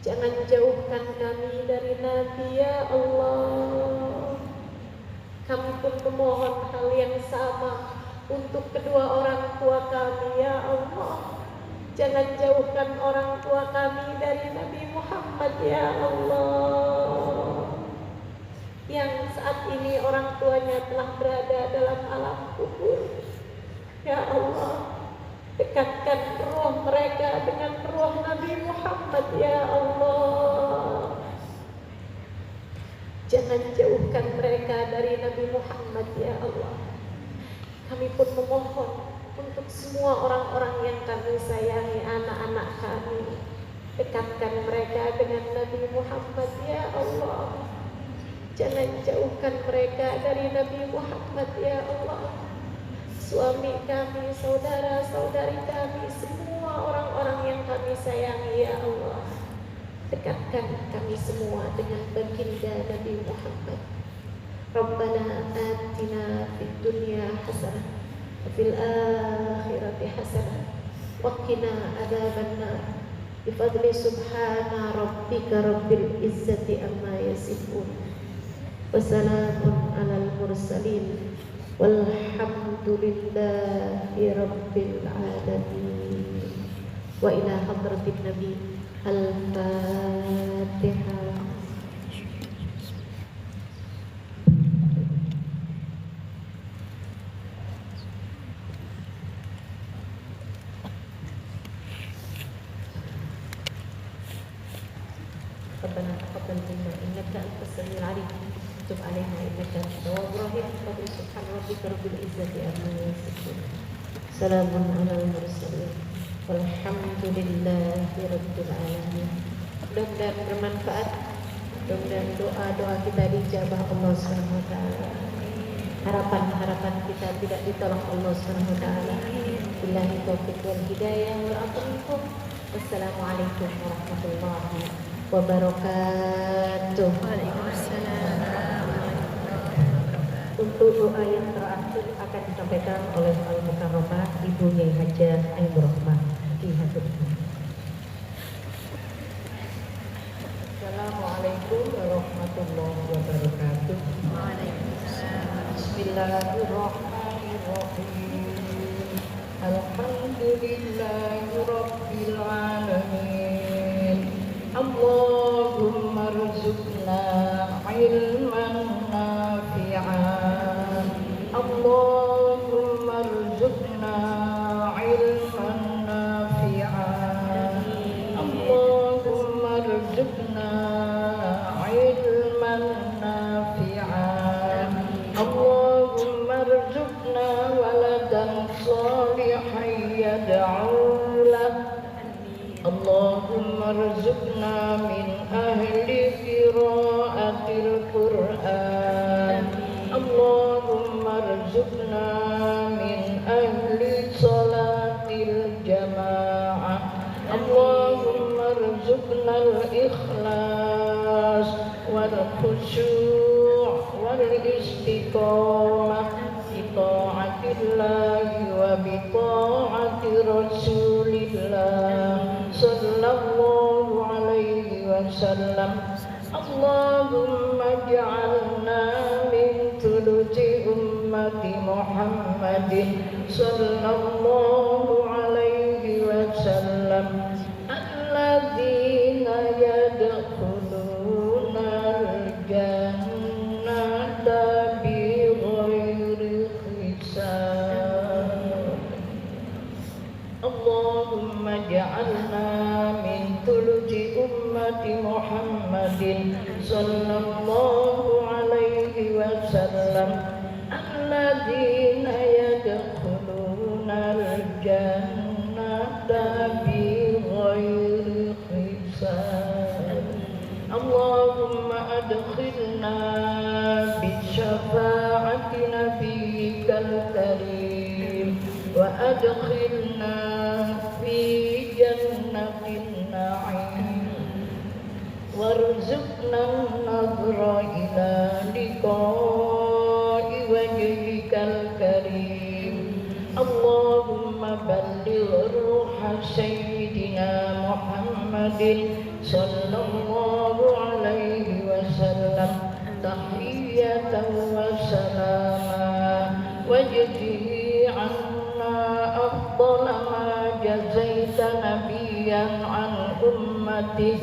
Jangan jauhkan kami dari Nabi ya Allah. Kami pun memohon hal yang sama untuk kedua orang tua kami ya Allah. Jangan jauhkan orang tua kami dari Nabi Muhammad ya Allah. Yang saat ini orang tuanya telah berada dalam alam kubur. Ya Allah, dekatkan roh mereka dengan roh Nabi Muhammad ya Allah. Jangan jauhkan mereka dari Nabi Muhammad ya Allah. Kami pun memohon untuk semua orang-orang yang kami sayangi, anak-anak kami, dekatkan mereka dengan Nabi Muhammad ya Allah. Jangan jauhkan mereka dari Nabi Muhammad ya Allah. Suami kami, saudara-saudari kami, semua orang-orang yang kami sayangi ya Allah, dekatkan kami semua dengan baginda Nabi Muhammad. Rabbana atina fid dunya hasanah wa fil akhirati hasanah wa qina adzabannar. Bi fadli subhana rabbika rabbil izzati amma yasifun. Wassalamun alal mursalin walhamdulillahi rabbil alamin. Wa ila hadratin nabi al-fatihah. ربنا تقبل منا انك انت السميع العليم وتب علينا انك انت التواب الرحيم. فضل سبحان ربك رب العزه عما يصفون سلام على المرسلين والحمد لله rabbil alamin. Mudah-mudahan bermanfaat, mudah-mudahan doa-doa kita dijabah Allah Subhanahu wa taala. Harapan-harapan kita tidak ditolak Allah Subhanahu wa taala. Billahi taufiq wal hidayah wal afwa. Wassalamualaikum warahmatullahi wabarakatuh. Waalaikumsalam. Untuk doa yang terakhir akan disampaikan oleh Al-Mukarramah Ibu Yai Hajah Ainur Rahmah dihaturkan. Assalamualaikum warahmatullahi wabarakatuh. Waalaikumsalam. Bismillahirrahmanirrahim. Alhamdulillahi rabbil alamin. Allahumma rzuqna ilman nafi'an. Allahumma rzuqna ilman nafi'an. Allahumma rzuqna ilman nafi'an. Allahumma rzuqna waladan salihan yad'u lahu. Allahumma rzuqna min ahli qiraatil Qur'an. Allahumma rzuqna min ahli salatil jamaah. Allahumma rzuqna al-ikhlas wal khusyu' wal istiqamah bi ta'atillahi wa bi ta'ati rasulillah sallallahu alaihi wasallam. Allahumma ja'alna min thuluthi ummati Muhammadin sallallahu alaihi wasallam alladzina yadkhuluna al-jannata bighairi hisab. Allahumma ja'alna min thuluthi ummati Muhammadin sallallahu alaihi wasallam alladzina yadkhuluna al-jannata bighairi hisab. Allahumma adkhilna bi syafa'ati وأدخلنا في جنة النعيم وارزقنا النظر إلى لقاء وجهك الكريم اللهم بلغ روح سيدنا محمد صلى الله عليه وسلم تحية وسلاما وجزه عنا أفضل ما جزيت نبيا عن أمته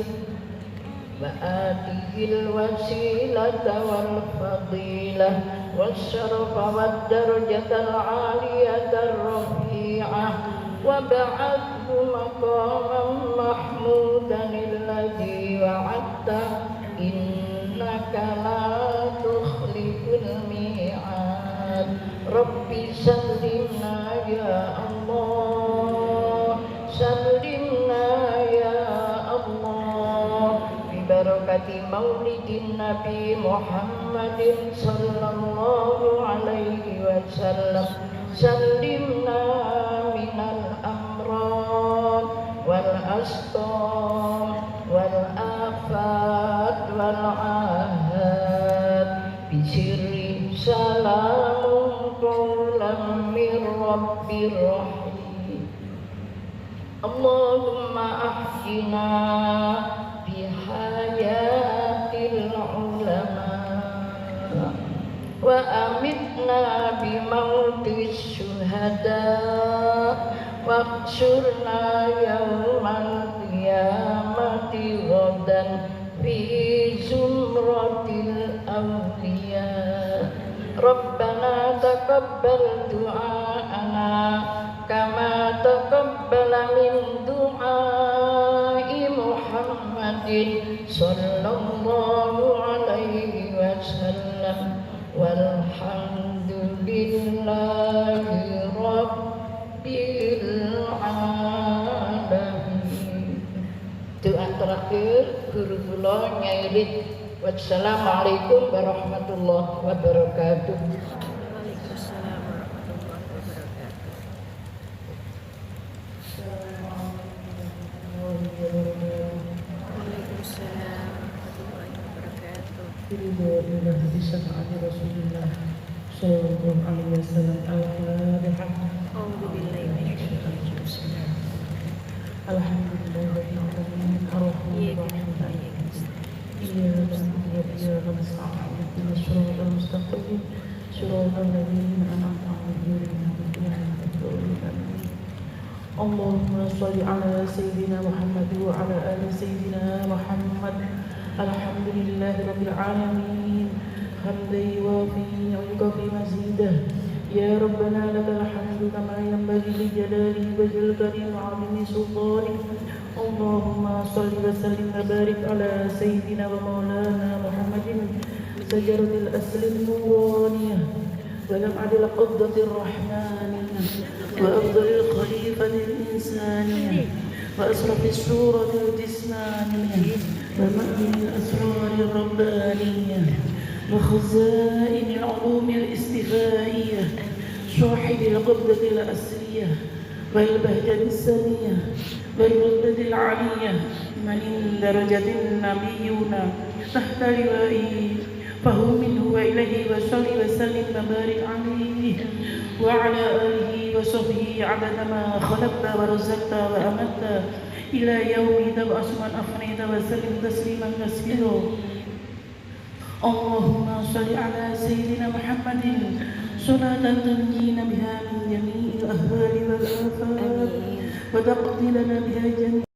وآته الوسيلة والفضيلة والشرف والدرجة العالية الرفيعة وبعثه مقاما محمودا الذي وعدته إنك لا تخلف الميعاد رب سلمنا يا الله سلمنا يا الله ببركة مولد النبي محمد صلى الله عليه وسلم سلمنا من الأمراض والأسقام والآفات والعاهات بسر سلام قولا من رب رحيم اللهم أحينا بحياة العلماء وأمتنا بموت الشهداء واحشرنا يوم القيامة غدا في زمرة الأولياء ربنا تقبل دعاءنا كما تقبل من دعاء محمد صلى الله عليه وسلم والحمد لله رب العالمين. Doa terakhir guru kula Nyai Lid. Wassalamualaikum warahmatullahi wabarakatuh. Waalaikumsalam warahmatullahi wabarakatuh. Waalaikumsalam warahmatullahi wabarakatuh. Alhamdulillah bisafa'ati Rasulillah sallallahu alaihi wasallam. Al-Fatihah. A'udzu billahi minasyaitonir rajim. Alhamdulillahirabbil alamin arrahmanir rahim. إياك نعبد وإياك نستعين اهدنا الصراط المستقيم صراط الذين أنعمت عليهم غير المغضوب عليهم. اللهم صل على سيدنا محمد وعلى آل سيدنا محمد. الحمد لله رب العالمين حمدا يوافي ويكفي مزيده. يا ربنا لك الحمد كما ينبغي لجلاله وجه الكريم وعظيم سلطانه. اللهم صل وسلم وبارك على سيدنا ومولانا محمد شجرة الأصل النورانية ولمعة القبضة الرحمانية وأفضل الخليفة الإنسانية وأشرف السورة الجسمانية ومأمن الأسرار الربانية وخزائن العلوم الاستفائية صاحب القبضة الأسرية والبهجة السنية والردة العالية من درجة النبيون تحت لوائه فهو منه وإليه وصل وسلم وبارك عليه وعلى آله وصحبه عدد ما خلقت ورزقت وأمت إلى يوم تبعث من أفنيت وسلم تسليما كثيرا. اللهم صل على سيدنا محمد صلاة تنجينا بها من جميع الأهوال والآفات وتقضي لنا بها جميع